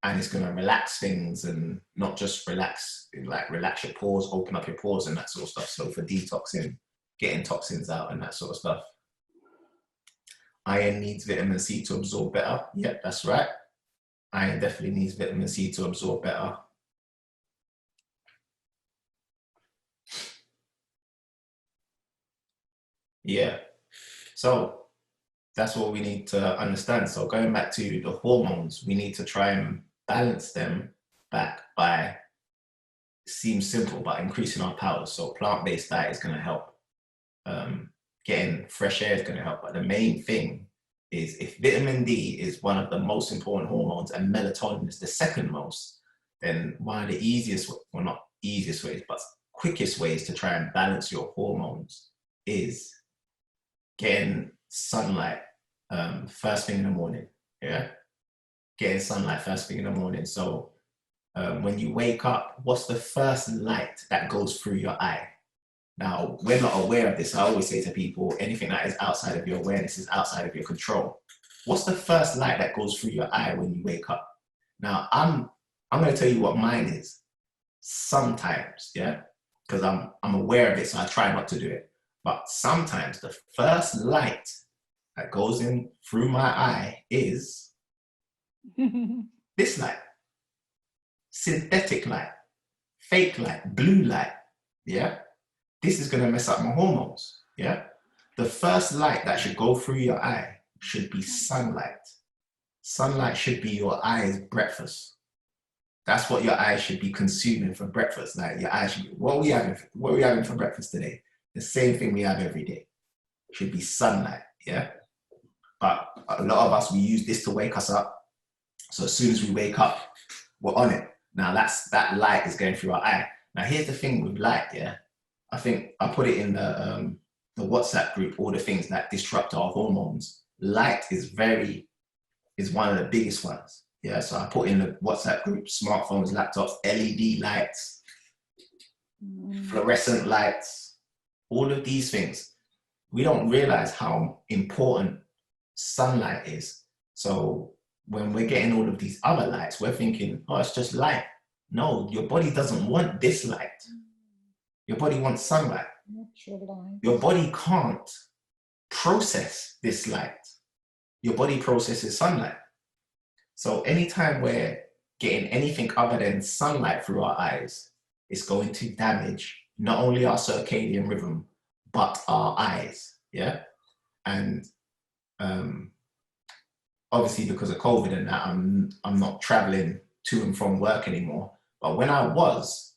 And it's going to relax things, and not just relax, like relax your pores, open up your pores and that sort of stuff. So for detoxing, getting toxins out and that sort of stuff. Iron needs vitamin C to absorb better. Yep, that's right. Iron definitely needs vitamin C to absorb better. Yeah, so that's what we need to understand. So going back to the hormones, we need to try and balance them back by, seems simple, but increasing our powers. So plant-based diet is going to help. Getting fresh air is going to help. But the main thing is, if vitamin D is one of the most important hormones and melatonin is the second most, then one of the easiest, well, not easiest ways, but quickest ways to try and balance your hormones is getting sunlight first thing in the morning, yeah? Getting sunlight first thing in the morning. So when you wake up, what's the first light that goes through your eye? Now, we're not aware of this. I always say to people, anything that is outside of your awareness is outside of your control. What's the first light that goes through your eye when you wake up? Now, I'm going to tell you what mine is. Sometimes, yeah? Because I'm aware of it, so I try not to do it. But sometimes the first light that goes in through my eye is this light. Synthetic light, fake light, blue light, yeah? This is gonna mess up my hormones, yeah? The first light that should go through your eye should be sunlight. Sunlight should be your eye's breakfast. That's what your eyes should be consuming for breakfast. Like your eyes should be, what are we having for breakfast today? The same thing we have every day. It should be sunlight, yeah? But a lot of us, we use this to wake us up. So as soon as we wake up, we're on it. Now that light is going through our eye. Now here's the thing with light, yeah? I think I put it in the WhatsApp group, all the things that disrupt our hormones. Light is one of the biggest ones. Yeah, so I put in the WhatsApp group, smartphones, laptops, LED lights, fluorescent lights, all of these things. We don't realize how important sunlight is. So when we're getting all of these other lights, we're thinking, oh, it's just light. No, your body doesn't want this light. Your body wants sunlight. Your body can't process this light. Your body processes sunlight. So anytime where getting anything other than sunlight through our eyes, it's going to damage not only our circadian rhythm, but our eyes, yeah? And obviously because of COVID and that, I'm not traveling to and from work anymore. But when I was,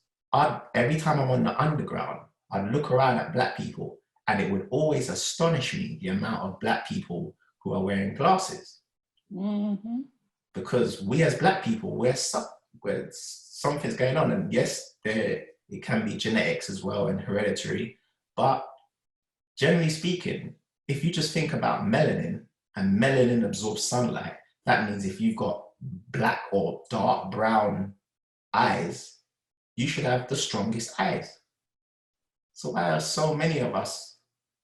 every time I'm on the underground, I'd look around at Black people, and it would always astonish me the amount of Black people who are wearing glasses. Mm-hmm. Because we as Black people, where something's going on, and yes, it can be genetics as well and hereditary, but generally speaking, if you just think about melanin, and melanin absorbs sunlight, that means if you've got black or dark brown eyes, you should have the strongest eyes. So why are so many of us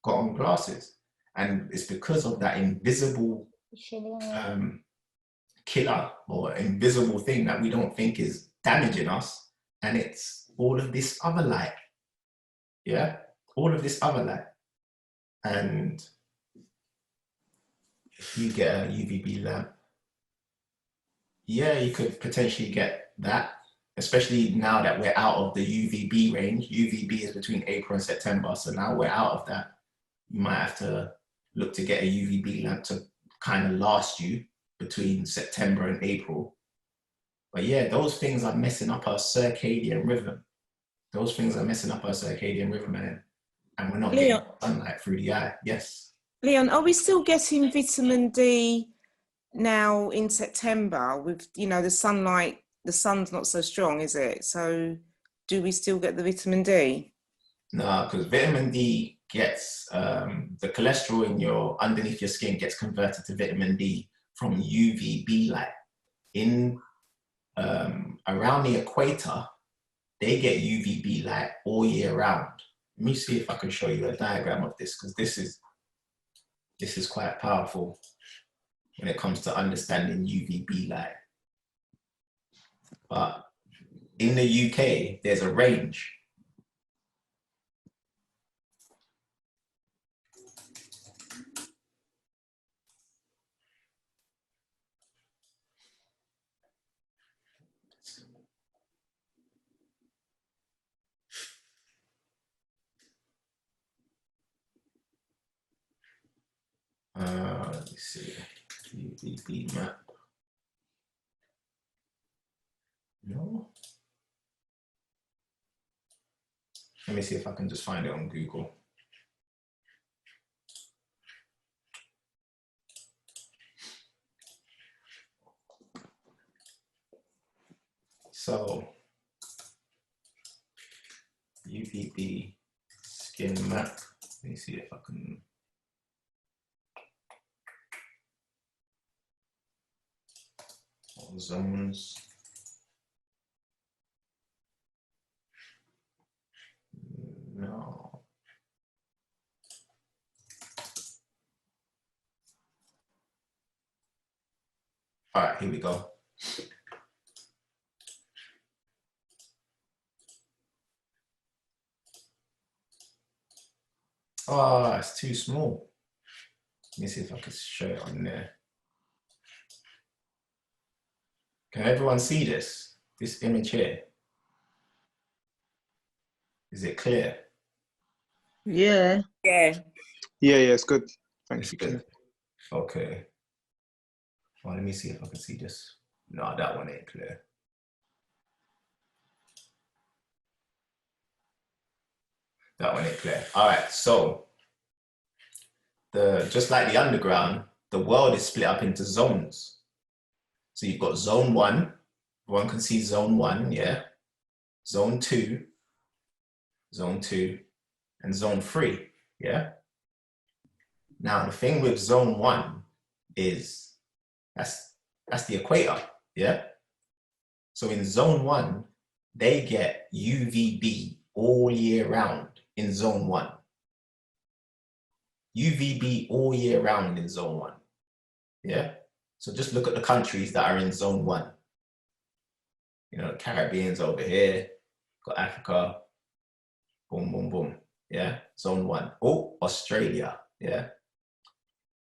got on glasses? And it's because of that invisible killer or invisible thing that we don't think is damaging us, and it's all of this other light. Yeah, all of this other light. And if you get a UVB lamp, yeah, you could potentially get that, especially now that we're out of the UVB range. UVB is between April and September, so now we're out of that. You might have to look to get a UVB lamp to kind of last you between September and April. But yeah, those things are messing up our circadian rhythm. Those things are messing up our circadian rhythm, and we're not getting sunlight through the eye. Yes. Leon, are we still getting vitamin D now in September with, you know, the sunlight? The sun's not so strong, is it? So do we still get the vitamin D? No, because vitamin D gets, the cholesterol in underneath your skin gets converted to vitamin D from UVB light. In around the equator, they get UVB light all year round. Let me see if I can show you a diagram of this, because this is quite powerful when it comes to understanding UVB light. But in the UK, there's a range. Let me see, UVB map. No. Let me see if I can just find it on Google. So, UVB skin map. Let me see if I can. Zones. No. All right, here we go. Oh, it's too small. Let me see if I can show it on there. Can everyone see this? This image here? Is it clear? Yeah. Yeah. Yeah, it's good. Thanks. It's good. Okay. Well, let me see if I can see this. No, that one ain't clear. That one ain't clear. All right, so just like the underground, the world is split up into zones. So you've got zone 1, one can see zone 1, yeah? Zone 2, and zone 3, yeah? Now the thing with zone 1 is that's the equator, yeah? So in zone 1, they get UVB all year round in zone 1. UVB all year round in zone 1, yeah? So just look at the countries that are in zone 1. You know, the Caribbean's over here, got Africa, boom, boom, boom, yeah? Zone 1. Oh, Australia, yeah?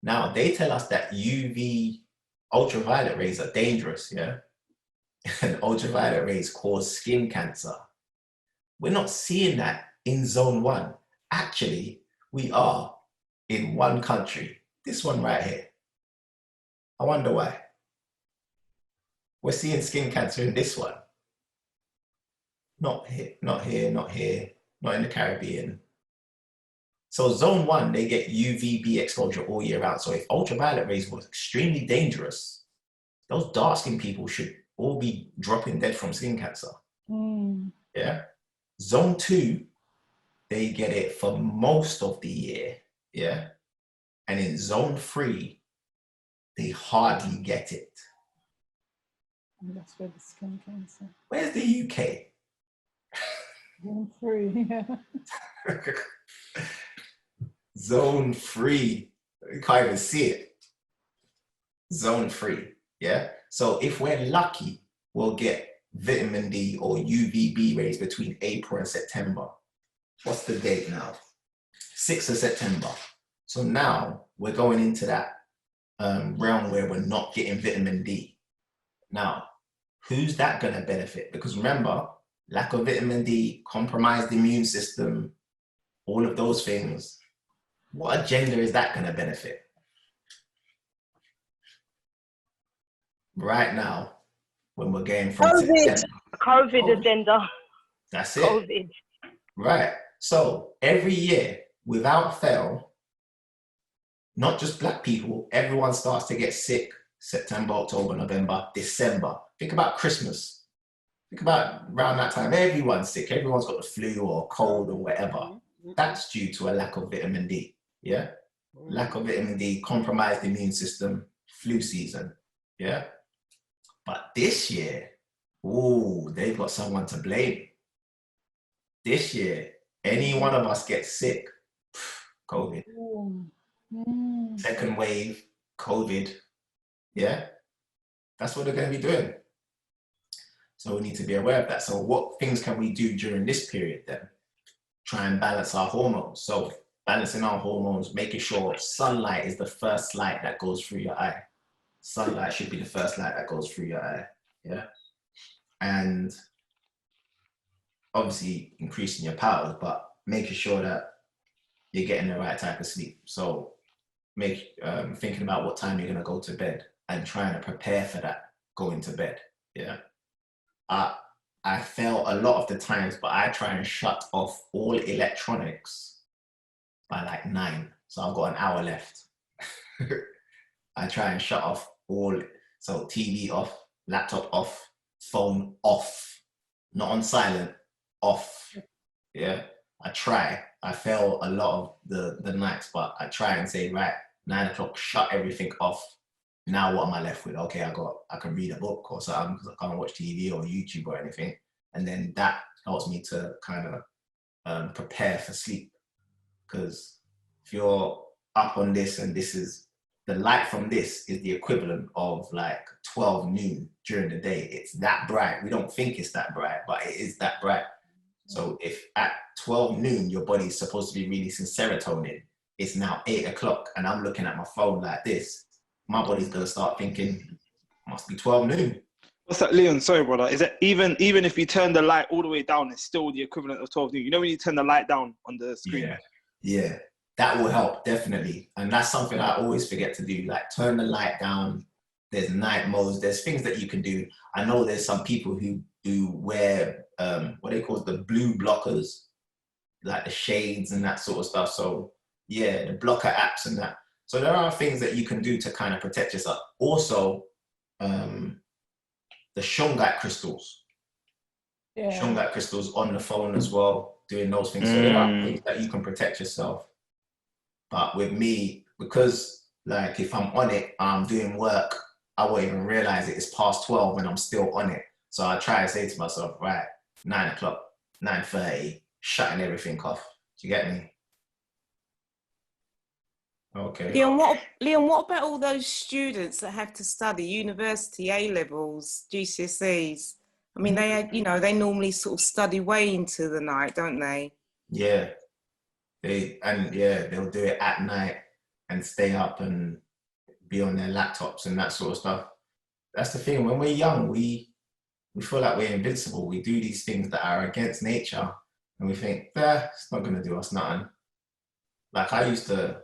Now, they tell us that UV ultraviolet rays are dangerous, yeah? and ultraviolet rays cause skin cancer. We're not seeing that in zone 1. Actually, we are in one country, this one right here. I wonder why. We're seeing skin cancer in this one. Not here, not here, not here, not in the Caribbean. So zone 1, they get UVB exposure all year round. So if ultraviolet rays were extremely dangerous, those dark-skinned people should all be dropping dead from skin cancer. Yeah. Zone 2, they get it for most of the year. Yeah. And in zone 3, they hardly get it. And that's where the skin cancer. Where's the UK? Zone 3, yeah. Zone 3, you can't even see it. Zone 3, yeah? So if we're lucky, we'll get vitamin D or UVB rays between April and September. What's the date now? 6th of September. So now we're going into that realm where we're not getting vitamin D. Now, who's that going to benefit? Because remember, lack of vitamin D, compromised immune system, all of those things. What agenda is that going to benefit? Right now, when we're going from COVID agenda. That's it. COVID. Right. So every year, without fail, not just Black people, everyone starts to get sick. September, October, November, December. Think about Christmas. Think about around that time, everyone's sick. Everyone's got the flu or cold or whatever. That's due to a lack of vitamin D. Yeah. Lack of vitamin D, compromised immune system, flu season. Yeah. But this year, oh, they've got someone to blame. This year, any one of us gets sick, COVID. Second wave, COVID. Yeah. That's what they're going to be doing. So we need to be aware of that. So what things can we do during this period then? Try and balance our hormones. So balancing our hormones, making sure sunlight is the first light that goes through your eye. Sunlight should be the first light that goes through your eye. Yeah. And obviously increasing your powers, but making sure that you're getting the right type of sleep. So thinking about what time you're going to go to bed and trying to prepare for that going to bed. Yeah. I fail a lot of the times, but I try and shut off all electronics by like 9. So I've got an hour left. I try and shut off all, so TV off, laptop off, phone off, not on silent, off. Yeah, I try. I fail a lot of the nights, but I try and say, right, 9 o'clock, shut everything off. Now what am I left with? Okay, I can read a book or something because I can't watch TV or YouTube or anything. And then that helps me to kind of prepare for sleep. Because if you're up on this and this is, the light from this is the equivalent of like 12 noon during the day. It's that bright. We don't think it's that bright, but it is that bright. So if at 12 noon, your body's supposed to be releasing serotonin, it's now 8 o'clock and I'm looking at my phone like this, my body's gonna start thinking, must be 12 noon. What's that, Leon? Sorry, brother. Is it even if you turn the light all the way down, it's still the equivalent of 12 noon? You know when you turn the light down on the screen? Yeah. That will help, definitely. And that's something I always forget to do, like turn the light down. There's night modes, there's things that you can do. I know there's some people who wear, what they call the blue blockers, like the shades and that sort of stuff. So yeah, the blocker apps and that. So there are things that you can do to kind of protect yourself. Also, the shungite crystals. Yeah. Shungite crystals on the phone as well, doing those things. So there are things that you can protect yourself. But with me, because like if I'm on it, I'm doing work, I won't even realize it. It's past 12 and I'm still on it. So I try to say to myself, right, 9 o'clock, 9:30, shutting everything off. Do you get me? Okay. Leon, what about all those students that have to study university, A-levels, GCSEs? I mean, they normally sort of study way into the night, don't they? Yeah. They'll do it at night and stay up and be on their laptops and that sort of stuff. That's the thing. When we're young, we we feel like we're invincible. We do these things that are against nature, and we think, it's not gonna do us nothing. Like I used to,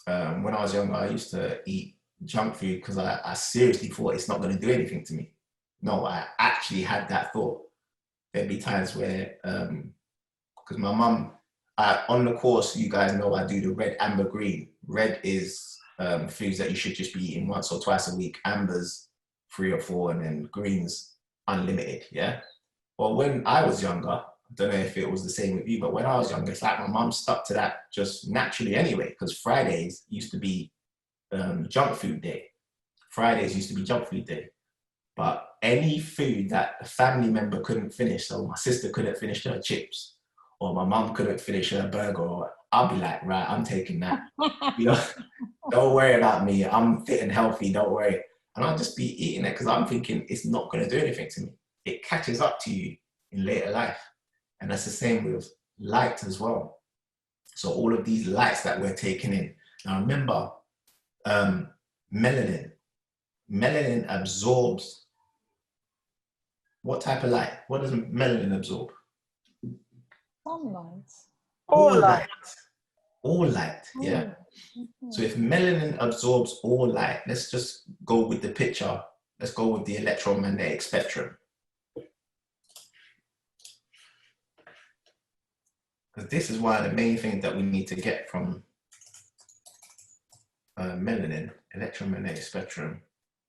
when I was younger, I used to eat junk food because I seriously thought it's not gonna do anything to me. No, I actually had that thought. There'd be times where, because my mum, on the course, you guys know I do the red, amber, green. Red is foods that you should just be eating once or twice a week. Amber's 3 or 4, and then green's unlimited, yeah? Well, when I was younger, I don't know if it was the same with you, but when I was younger, it's like my mum stuck to that just naturally anyway, because Fridays used to be junk food day. Fridays used to be junk food day. But any food that a family member couldn't finish, so my sister couldn't finish her chips, or my mum couldn't finish her burger, or I'll be like, right, I'm taking that. You know, don't worry about me. I'm fit and healthy, don't worry. And I'll just be eating it because I'm thinking it's not going to do anything to me. It catches up to you in later life. And that's the same with light as well. So all of these lights that we're taking in. Now remember, melanin. Melanin absorbs what type of light? What does melanin absorb? Sunlight. All light. All light, yeah. So if melanin absorbs all light, let's just go with the picture. Let's go with the electromagnetic spectrum. Because this is one of the main things that we need to get from melanin, electromagnetic spectrum.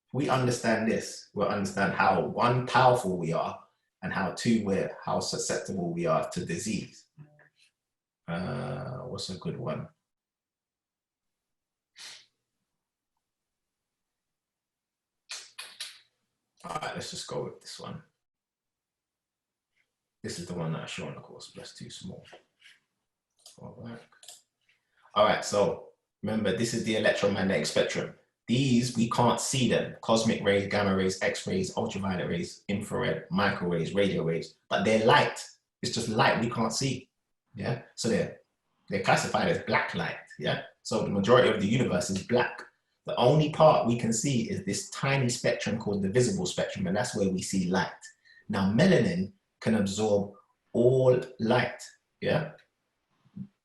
If we understand this, we'll understand how, one, powerful we are, and how, two, how susceptible we are to disease. What's a good one? All right, let's just go with this one. This is the one that I show on the course, but that's too small. All right, so remember, this is the electromagnetic spectrum. These, we can't see them. Cosmic rays, gamma rays, X-rays, ultraviolet rays, infrared, microwaves, radio waves, but they're light. It's just light we can't see, yeah? So they're classified as black light, yeah? So the majority of the universe is black. The only part we can see is this tiny spectrum called the visible spectrum, and that's where we see light. Now, melanin can absorb all light, yeah?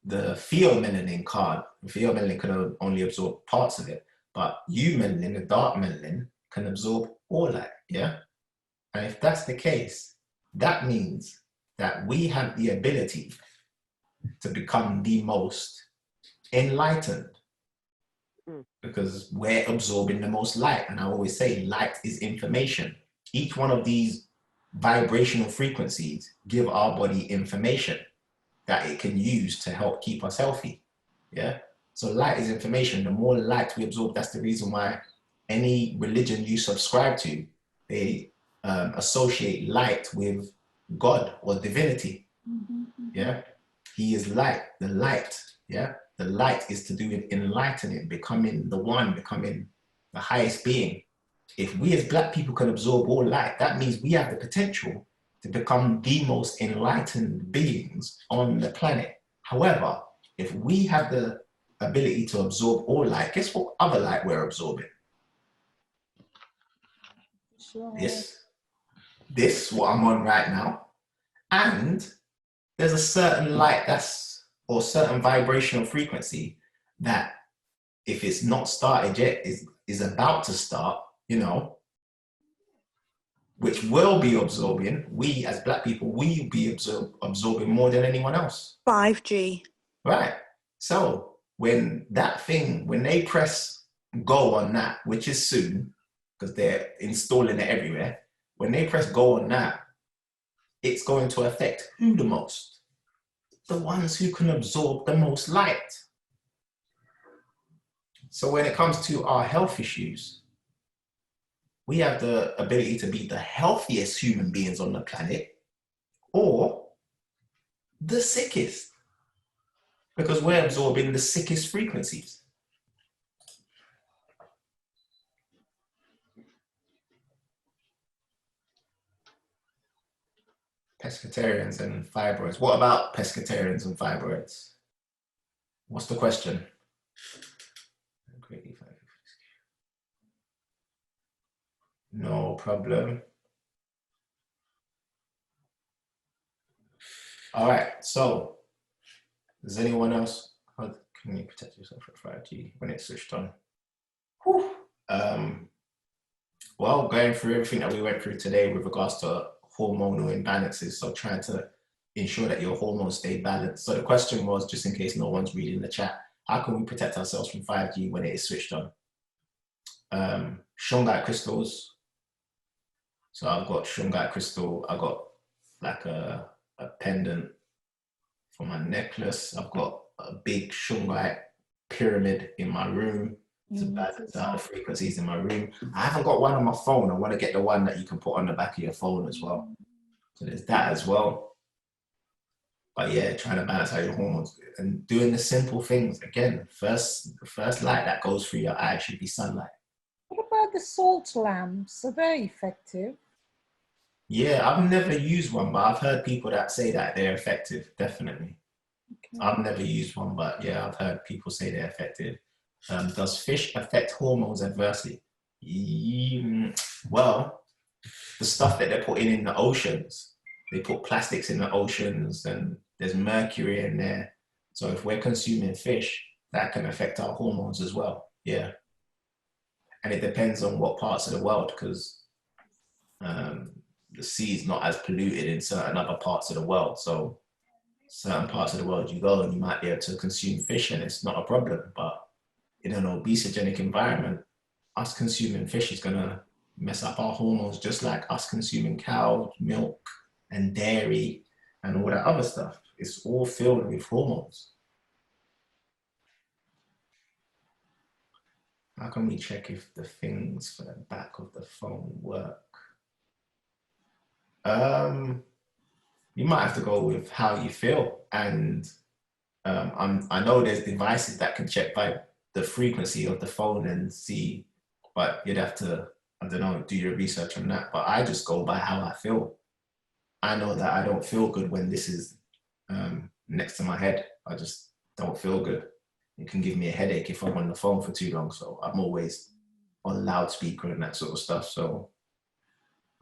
The pheomelanin can't. The pheomelanin can only absorb parts of it, but eumelanin, the dark melanin, can absorb all light, yeah? And if that's the case, that means that we have the ability to become the most enlightened because we're absorbing the most light. And I always say light is information. Each one of these vibrational frequencies give our body information that it can use to help keep us healthy, yeah? So light is information. The more light we absorb, that's the reason why any religion you subscribe to, they associate light with God or divinity, yeah? He is light, the light, yeah? The light is to do with enlightening, becoming the one, becoming the highest being. If we as Black people can absorb all light, that means we have the potential to become the most enlightened beings on the planet. However, if we have the ability to absorb all light, guess what other light we're absorbing? Sure. This, what I'm on right now. And there's a certain light or certain vibrational frequency that if it's not started yet, is about to start, you know, which will be absorbing, we as Black people, we be absorbing more than anyone else. 5G. Right. So when they press go on that, which is soon, because they're installing it everywhere, when they press go on that, it's going to affect who the most? The ones who can absorb the most light. So when it comes to our health issues, we have the ability to be the healthiest human beings on the planet or the sickest, because we're absorbing the sickest frequencies. Pescatarians and fibroids. What about pescatarians and fibroids? What's the question? No problem. All right, so does anyone else, how can you protect yourself from 5G when it's switched on? Whew. Well, going through everything that we went through today with regards to hormonal imbalances, so trying to ensure that your hormones stay balanced. So the question was, just in case no one's reading the chat, how can we protect ourselves from 5G when it is switched on? Shungite crystals. So I've got shungite crystal, I've got like a pendant for my necklace. I've got a big shungite pyramid in my room to balance out the frequencies in my room. I haven't got one on my phone. I want to get the one that you can put on the back of your phone as well. So there's that as well. But yeah, trying to balance out your hormones and doing the simple things. Again, the first light that goes through your eye should be sunlight. What about the salt lamps? Are they effective? Yeah, I've never used one, but I've heard people that say that they're effective, definitely. Okay. I've never used one, but yeah, I've heard people say they're effective. Does fish affect hormones adversely? Well, the stuff that they're putting in the oceans, they put plastics in the oceans and there's mercury in there. So if we're consuming fish, that can affect our hormones as well. Yeah. And it depends on what parts of the world, because the sea is not as polluted in certain other parts of the world. So certain parts of the world you go and you might be able to consume fish and it's not a problem. But in an obesogenic environment, us consuming fish is gonna mess up our hormones, just like us consuming cow milk and dairy and all that other stuff. It's all filled with hormones. How can we check if the things for the back of the phone work? You might have to go with how you feel. And I know there's devices that can check by the frequency of the phone and see, but you'd have to, I don't know, do your research on that. But I just go by how I feel. I know that I don't feel good when this is next to my head. I just don't feel good. It can give me a headache if I'm on the phone for too long. So I'm always on loudspeaker and that sort of stuff. So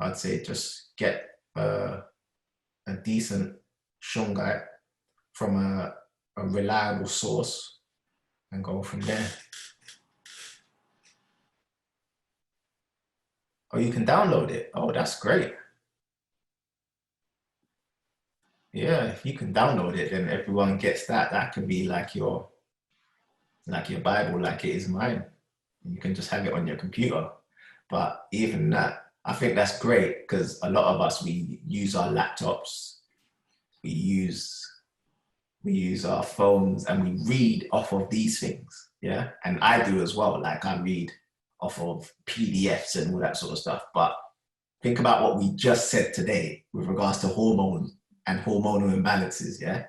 I'd say just get a decent shungite from a reliable source and go from there. Oh, you can download it. Oh, that's great. Yeah, if you can download it, then everyone gets that. That can be like your Bible, like it is mine. You can just have it on your computer. But even that, I think that's great because a lot of us, we use our laptops, we use our phones, and we read off of these things. Yeah, and I do as well. Like I read off of PDFs and all that sort of stuff. But think about what we just said today with regards to hormones and hormonal imbalances. Yeah.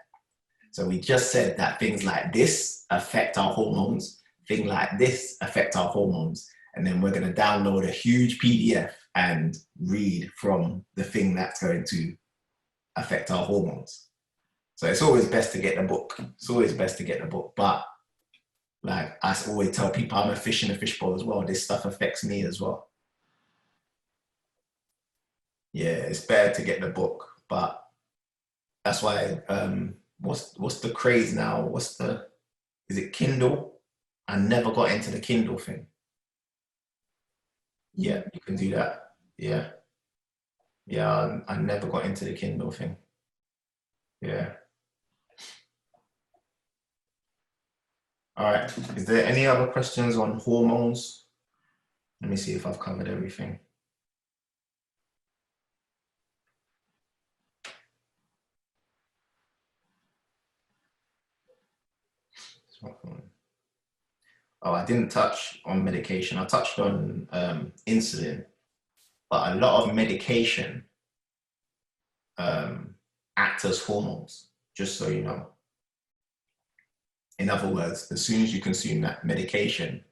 So we just said that things like this affect our hormones, things like this affect our hormones, and then we're going to download a huge PDF and read from the thing that's going to affect our hormones. So it's always best to get the book. It's always best to get the book. But like I always tell people, I'm a fish in a fishbowl as well. This stuff affects me as well. Yeah, it's better to get the book, but that's why, what's the craze now? Is it Kindle? I never got into the Kindle thing. Yeah, you can do that. Yeah. Yeah, I never got into the Kindle thing. Yeah. All right, is there any other questions on hormones? Let me see if I've covered everything. Oh, I didn't touch on medication. I touched on insulin, but a lot of medication act as hormones, just so you know. In other words, as soon as you consume that medication,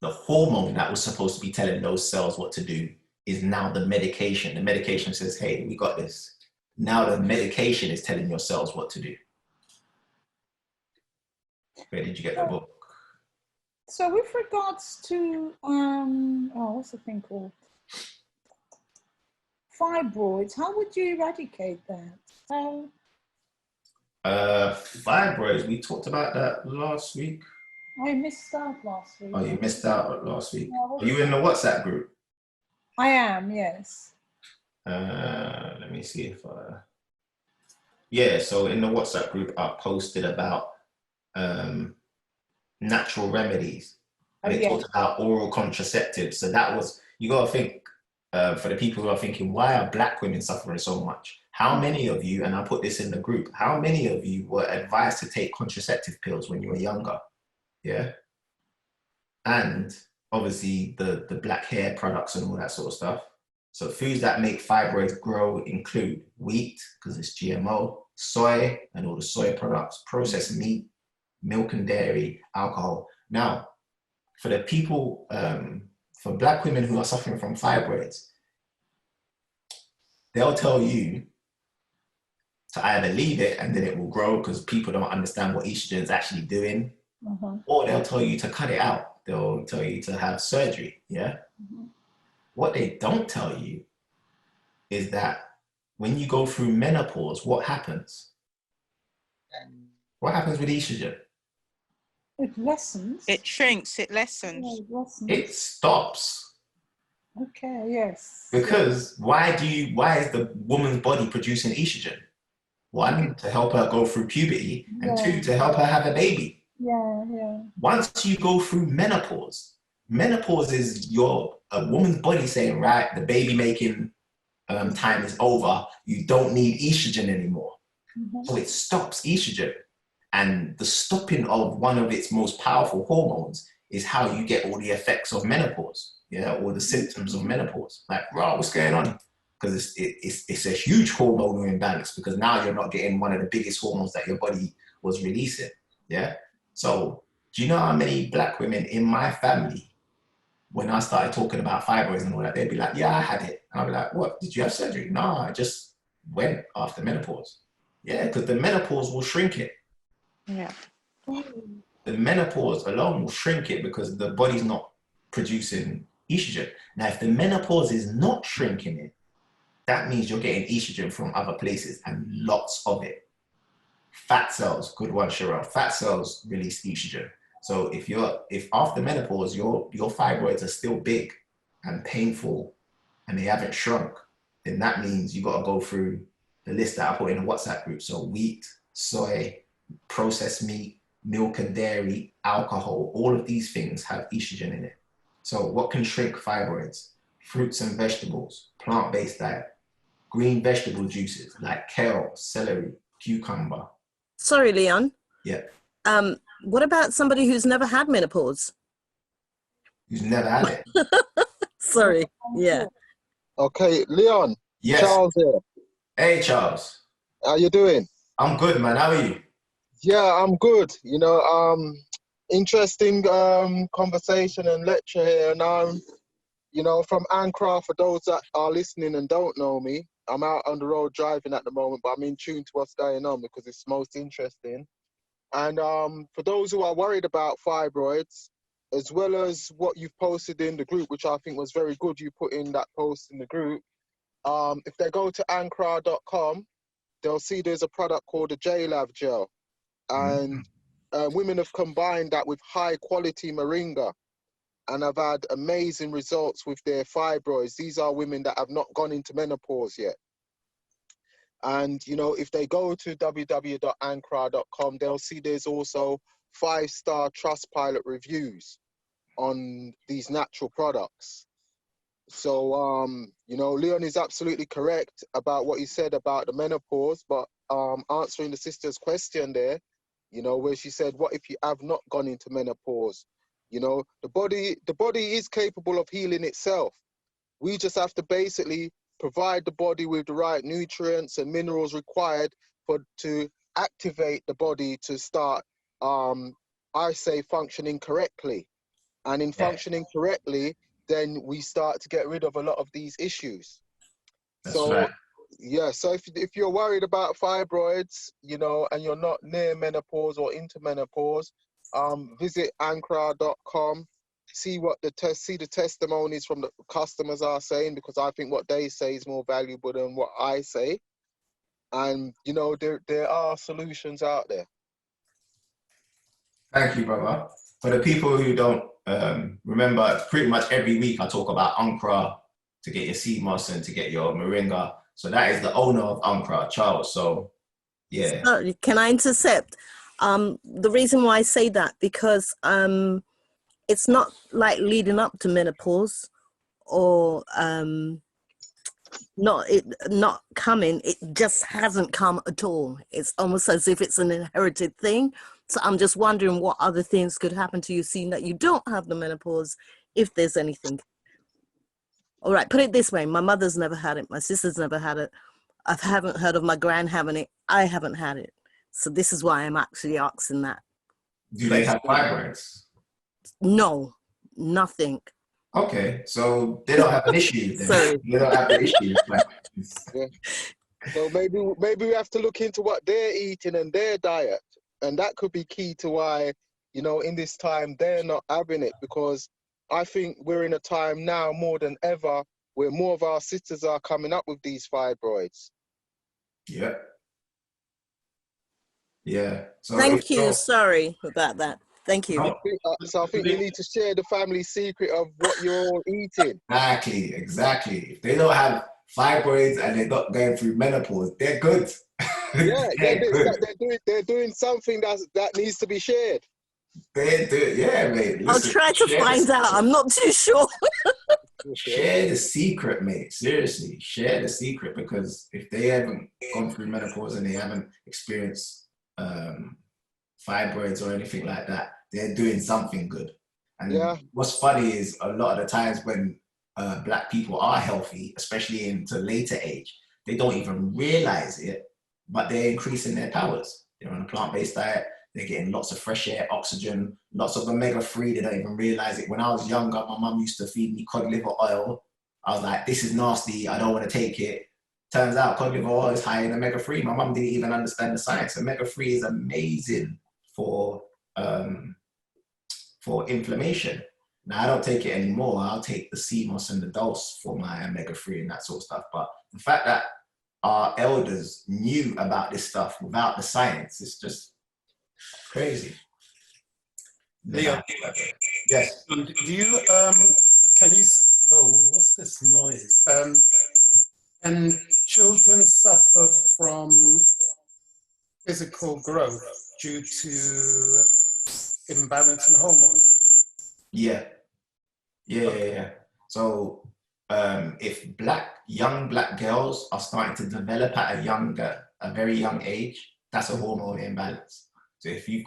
the hormone that was supposed to be telling those cells what to do is now the medication. The medication says, hey, we got this. Now the medication is telling your cells what to do. Where did you get the book? So with regards to, what's the thing called? Fibroids, how would you eradicate that? Fibroids, we talked about that last week. I missed out last week. Oh, you missed out last week. Yeah, Are you in the WhatsApp group? I am, yes. Let me see if yeah, so in the WhatsApp group, I posted about natural remedies. And it talked about oral contraceptives. So that was, you got to think, for the people who are thinking, why are black women suffering so much? How many of you, and I put this in the group, how many of you were advised to take contraceptive pills when you were younger? Yeah. And obviously the black hair products and all that sort of stuff. So foods that make fibroids grow include wheat, because it's GMO, soy and all the soy products, processed meat, milk and dairy, alcohol. Now, for the people, for black women who are suffering from fibroids, they'll tell you to either leave it and then it will grow because people don't understand what estrogen is actually doing, or they'll tell you to cut it out. They'll tell you to have surgery, yeah? What they don't tell you is that when you go through menopause, what happens? What happens with estrogen? It lessens. It shrinks, it lessens. Yeah, it lessens. It stops. Okay, yes. Because why is the woman's body producing estrogen? One, to help her go through puberty, and two, to help her have a baby. Yeah, yeah. Once you go through menopause is a woman's body saying, right, the baby making time is over. You don't need estrogen anymore. So it stops estrogen. And the stopping of one of its most powerful hormones is how you get all the effects of menopause, yeah, or the symptoms of menopause. Like, wow, what's going on? Because it's a huge hormonal imbalance, because now you're not getting one of the biggest hormones that your body was releasing, yeah? So do you know how many black women in my family, when I started talking about fibroids and all that, they'd be like, yeah, I had it. And I'd be like, what, did you have surgery? No, I just went after menopause. Yeah, because the menopause will shrink it. Yeah. The menopause alone will shrink it because the body's not producing estrogen. Now, if the menopause is not shrinking it, that means you're getting estrogen from other places, and lots of it. Fat cells, good one, Cheryl. Fat cells release estrogen. So if after menopause, your fibroids are still big and painful and they haven't shrunk, then that means you got to go through the list that I put in the WhatsApp group. So wheat, soy, processed meat, milk and dairy, alcohol, all of these things have estrogen in it. So what can shrink fibroids? Fruits and vegetables, plant-based diet, green vegetable juices like kale, celery, cucumber. Sorry, Leon. Yeah. What about somebody who's never had menopause? Who's never had it? Sorry. Yeah. Okay, Leon. Yes. Charles here. Hey, Charles. How you doing? I'm good, man. How are you? Yeah, I'm good. You know, interesting conversation and lecture here. And you know, from Ankara, for those that are listening and don't know me, I'm out on the road driving at the moment, but I'm in tune to what's going on because it's most interesting. And for those who are worried about fibroids, as well as what you've posted in the group, which I think was very good, you put in that post in the group. If they go to ankara.com, they'll see there's a product called the JLAV gel. And women have combined that with high quality moringa and have had amazing results with their fibroids. These are women that have not gone into menopause yet. And, you know, if they go to www.ankara.com, they'll see there's also 5-star Trustpilot reviews on these natural products. So, you know, Leon is absolutely correct about what he said about the menopause, but answering the sister's question there, you know, where she said, what if you have not gone into menopause? You know, the body is capable of healing itself. We just have to basically provide the body with the right nutrients and minerals required to activate the body to start, I say, functioning correctly. And in functioning correctly, then we start to get rid of a lot of these issues. That's right. Yeah, so if you're worried about fibroids, you know, and you're not near menopause or into menopause, visit ankara.com, see the testimonies from the customers are saying, because I think what they say is more valuable than what I say. And you know, there are solutions out there. Thank you, brother. For the people who don't remember, pretty much every week I talk about Ankara to get your sea moss and to get your moringa. So that is the owner of Ankara, Charles. So yeah. Sorry, can I intercept? The reason why I say that, because it's not like leading up to menopause or not coming. It just hasn't come at all. It's almost as if it's an inherited thing. So I'm just wondering what other things could happen to you, seeing that you don't have the menopause, if there's anything. All right, put it this way. My mother's never had it. My sister's never had it. I haven't heard of my gran having it. I haven't had it. So this is why I'm actually asking that. Do they have fibroids? No, nothing. Okay, so they don't have an issue then. Sorry. They don't have the issue. Yeah. So maybe we have to look into what they're eating and their diet. And that could be key to why, you know, in this time, they're not having it, because I think we're in a time now more than ever where more of our sisters are coming up with these fibroids. Yeah. Yeah. So Thank you. Sorry about that. Thank you. So I think you need to share the family secret of what you're all eating. Exactly. If they don't have fibroids and they're not going through menopause, they're good. Yeah, they're doing something that needs to be shared. They do, yeah, mate. Listen, I'll try to find out. I'm not too sure. Share the secret, mate. Seriously, share the secret, because if they haven't gone through menopause and they haven't experienced fibroids or anything like that, they're doing something good. And what's funny is a lot of the times when Black people are healthy, especially into later age, they don't even realize it, but they're increasing their powers. They're on a plant-based diet. They're getting lots of fresh air, oxygen, lots of omega-3. They don't even realize it. When I was younger, my mum used to feed me cod liver oil. I was like, this is nasty. I don't want to take it. Turns out cod liver oil is high in omega-3. My mum didn't even understand the science. Omega-3 is amazing for inflammation. Now, I don't take it anymore. I'll take the sea moss and the dose for my omega-3 and that sort of stuff. But the fact that our elders knew about this stuff without the science, it's just crazy. Leon, yes. do you can you? Oh, what's this noise? Can children suffer from physical growth due to imbalance in hormones? Yeah. So if young black girls are starting to develop at a very young age, that's a hormone imbalance. So if you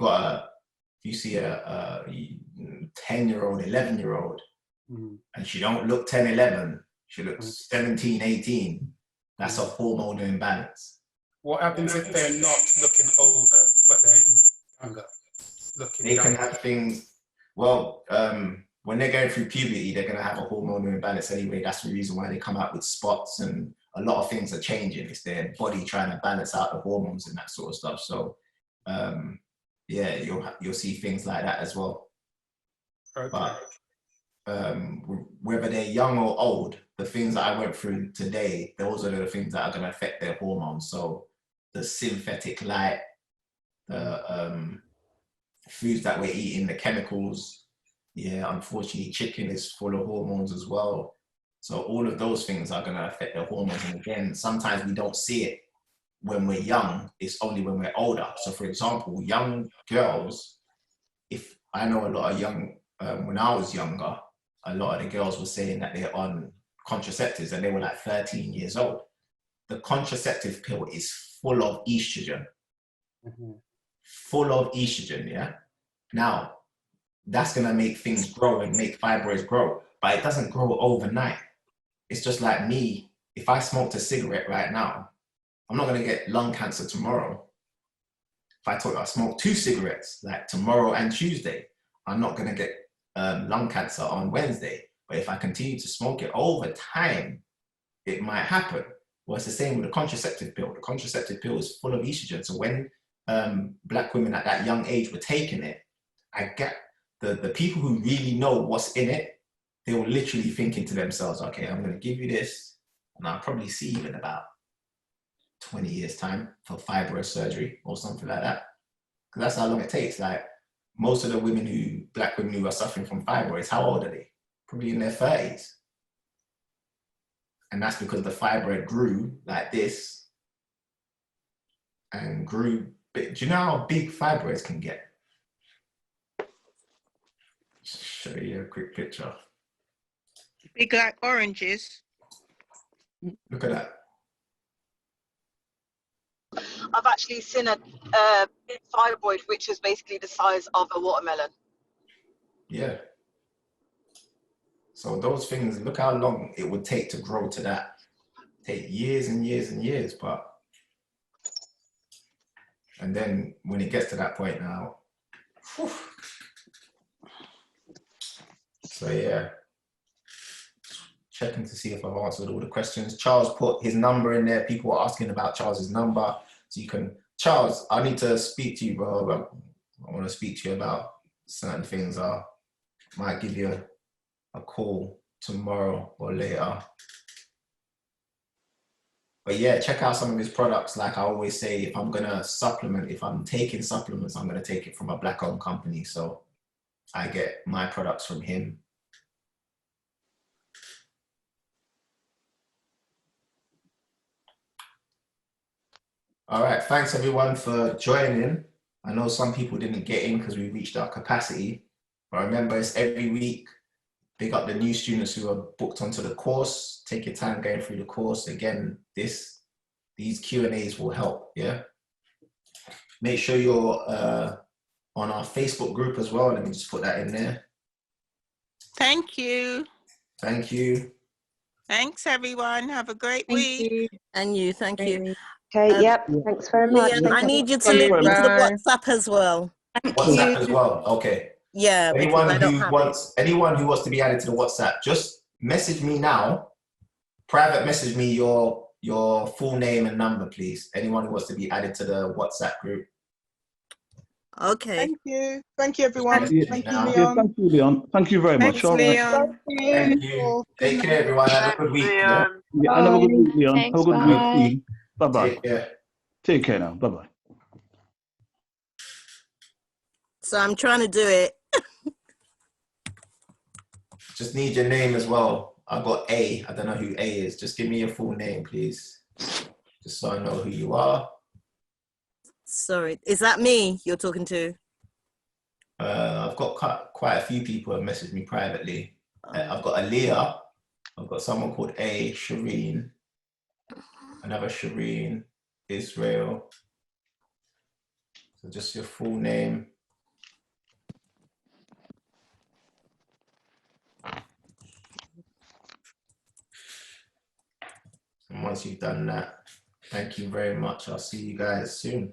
see a 10-year-old, 11-year-old, and she don't look 10, 11, she looks 17, 18, that's a hormonal imbalance. What happens if they're not looking older, but they're younger? They can have things, well, when they're going through puberty, they're going to have a hormonal imbalance anyway. That's the reason why they come out with spots, and a lot of things are changing. It's their body trying to balance out the hormones and that sort of stuff. So, yeah, you'll see things like that as well. Okay. But whether they're young or old, the things that I went through today, those are the things that are going to affect their hormones. So the synthetic light, the foods that we're eating, the chemicals. Yeah, unfortunately, chicken is full of hormones as well. So all of those things are going to affect their hormones. And again, sometimes we don't see it when we're young. It's only when we're older. So for example, young girls, if I know a lot of when I was younger, a lot of the girls were saying that they're on contraceptives and they were like 13 years old. The contraceptive pill is full of estrogen. Full of estrogen, yeah? Now, that's gonna make things grow and make fibroids grow, but it doesn't grow overnight. It's just like me, if I smoked a cigarette right now, I'm not gonna get lung cancer tomorrow. If I smoke 2 cigarettes, like tomorrow and Tuesday, I'm not gonna get lung cancer on Wednesday. But if I continue to smoke it over time, it might happen. Well, it's the same with the contraceptive pill. The contraceptive pill is full of estrogen. So when Black women at that young age were taking it, I get the people who really know what's in it, they were literally thinking to themselves, okay, I'm going to give you this, and I'll probably see you in about 20 years time for fibroid surgery or something like that. Because that's how long it takes. Like most of the black women who are suffering from fibroids, how old are they? Probably in their 30s. And that's because the fibroid grew like this and grew big. Do you know how big fibroids can get? Show you a quick picture. Big like oranges. Look at that. I've actually seen a fibroid which is basically the size of a watermelon. Yeah. So those things, look how long it would take to grow to that. Take years and years and years, and then when it gets to that point now, whew. So yeah, checking to see if I've answered all the questions. Charles put his number in there. People are asking about Charles's number. So you can, Charles, I need to speak to you, bro. I want to speak to you about certain things. I might give you a call tomorrow or later. But yeah, check out some of his products. Like I always say, if I'm gonna supplement, if I'm taking supplements, I'm gonna take it from a black-owned company. So I get my products from him. All right, thanks everyone for joining. I know some people didn't get in because we reached our capacity, but remember it's every week. Big up the new students who are booked onto the course. Take your time going through the course. Again, these Q&As will help, yeah? Make sure you're on our Facebook group as well. Let me just put that in there. Thank you. Thank you. Thanks, everyone. Have a great week. And you, thank you. Okay, yep. Thanks very much. Leanne, Thank I you. need you to link me to the WhatsApp as well. WhatsApp as well, okay. Yeah, because I don't have it. Anyone who wants to be added to the WhatsApp, just message me now. Private message me your full name and number, please. Anyone who wants to be added to the WhatsApp group. Okay. Thank you. Thank you, everyone. Yeah, Thank you, now. yeah, Leon. thank you, Leon. Thank you very much. All right. Thank you. Take care, everyone. Have a good week. Yeah? Yeah, and have a good week, Leon. Thanks, have a good week, bye. Steve. Bye-bye. Take care. Take care now. Bye-bye. So I'm trying to do it. Just need your name as well. I've got A. I don't know who A is. Just give me your full name, please. Just so I know who you are. Sorry, is that me you're talking to? I've got quite a few people have messaged me privately. I've got Aaliyah. I've got someone called A. Shireen. Another Shireen. Israel. So just your full name. And once you've done that, thank you very much. I'll see you guys soon.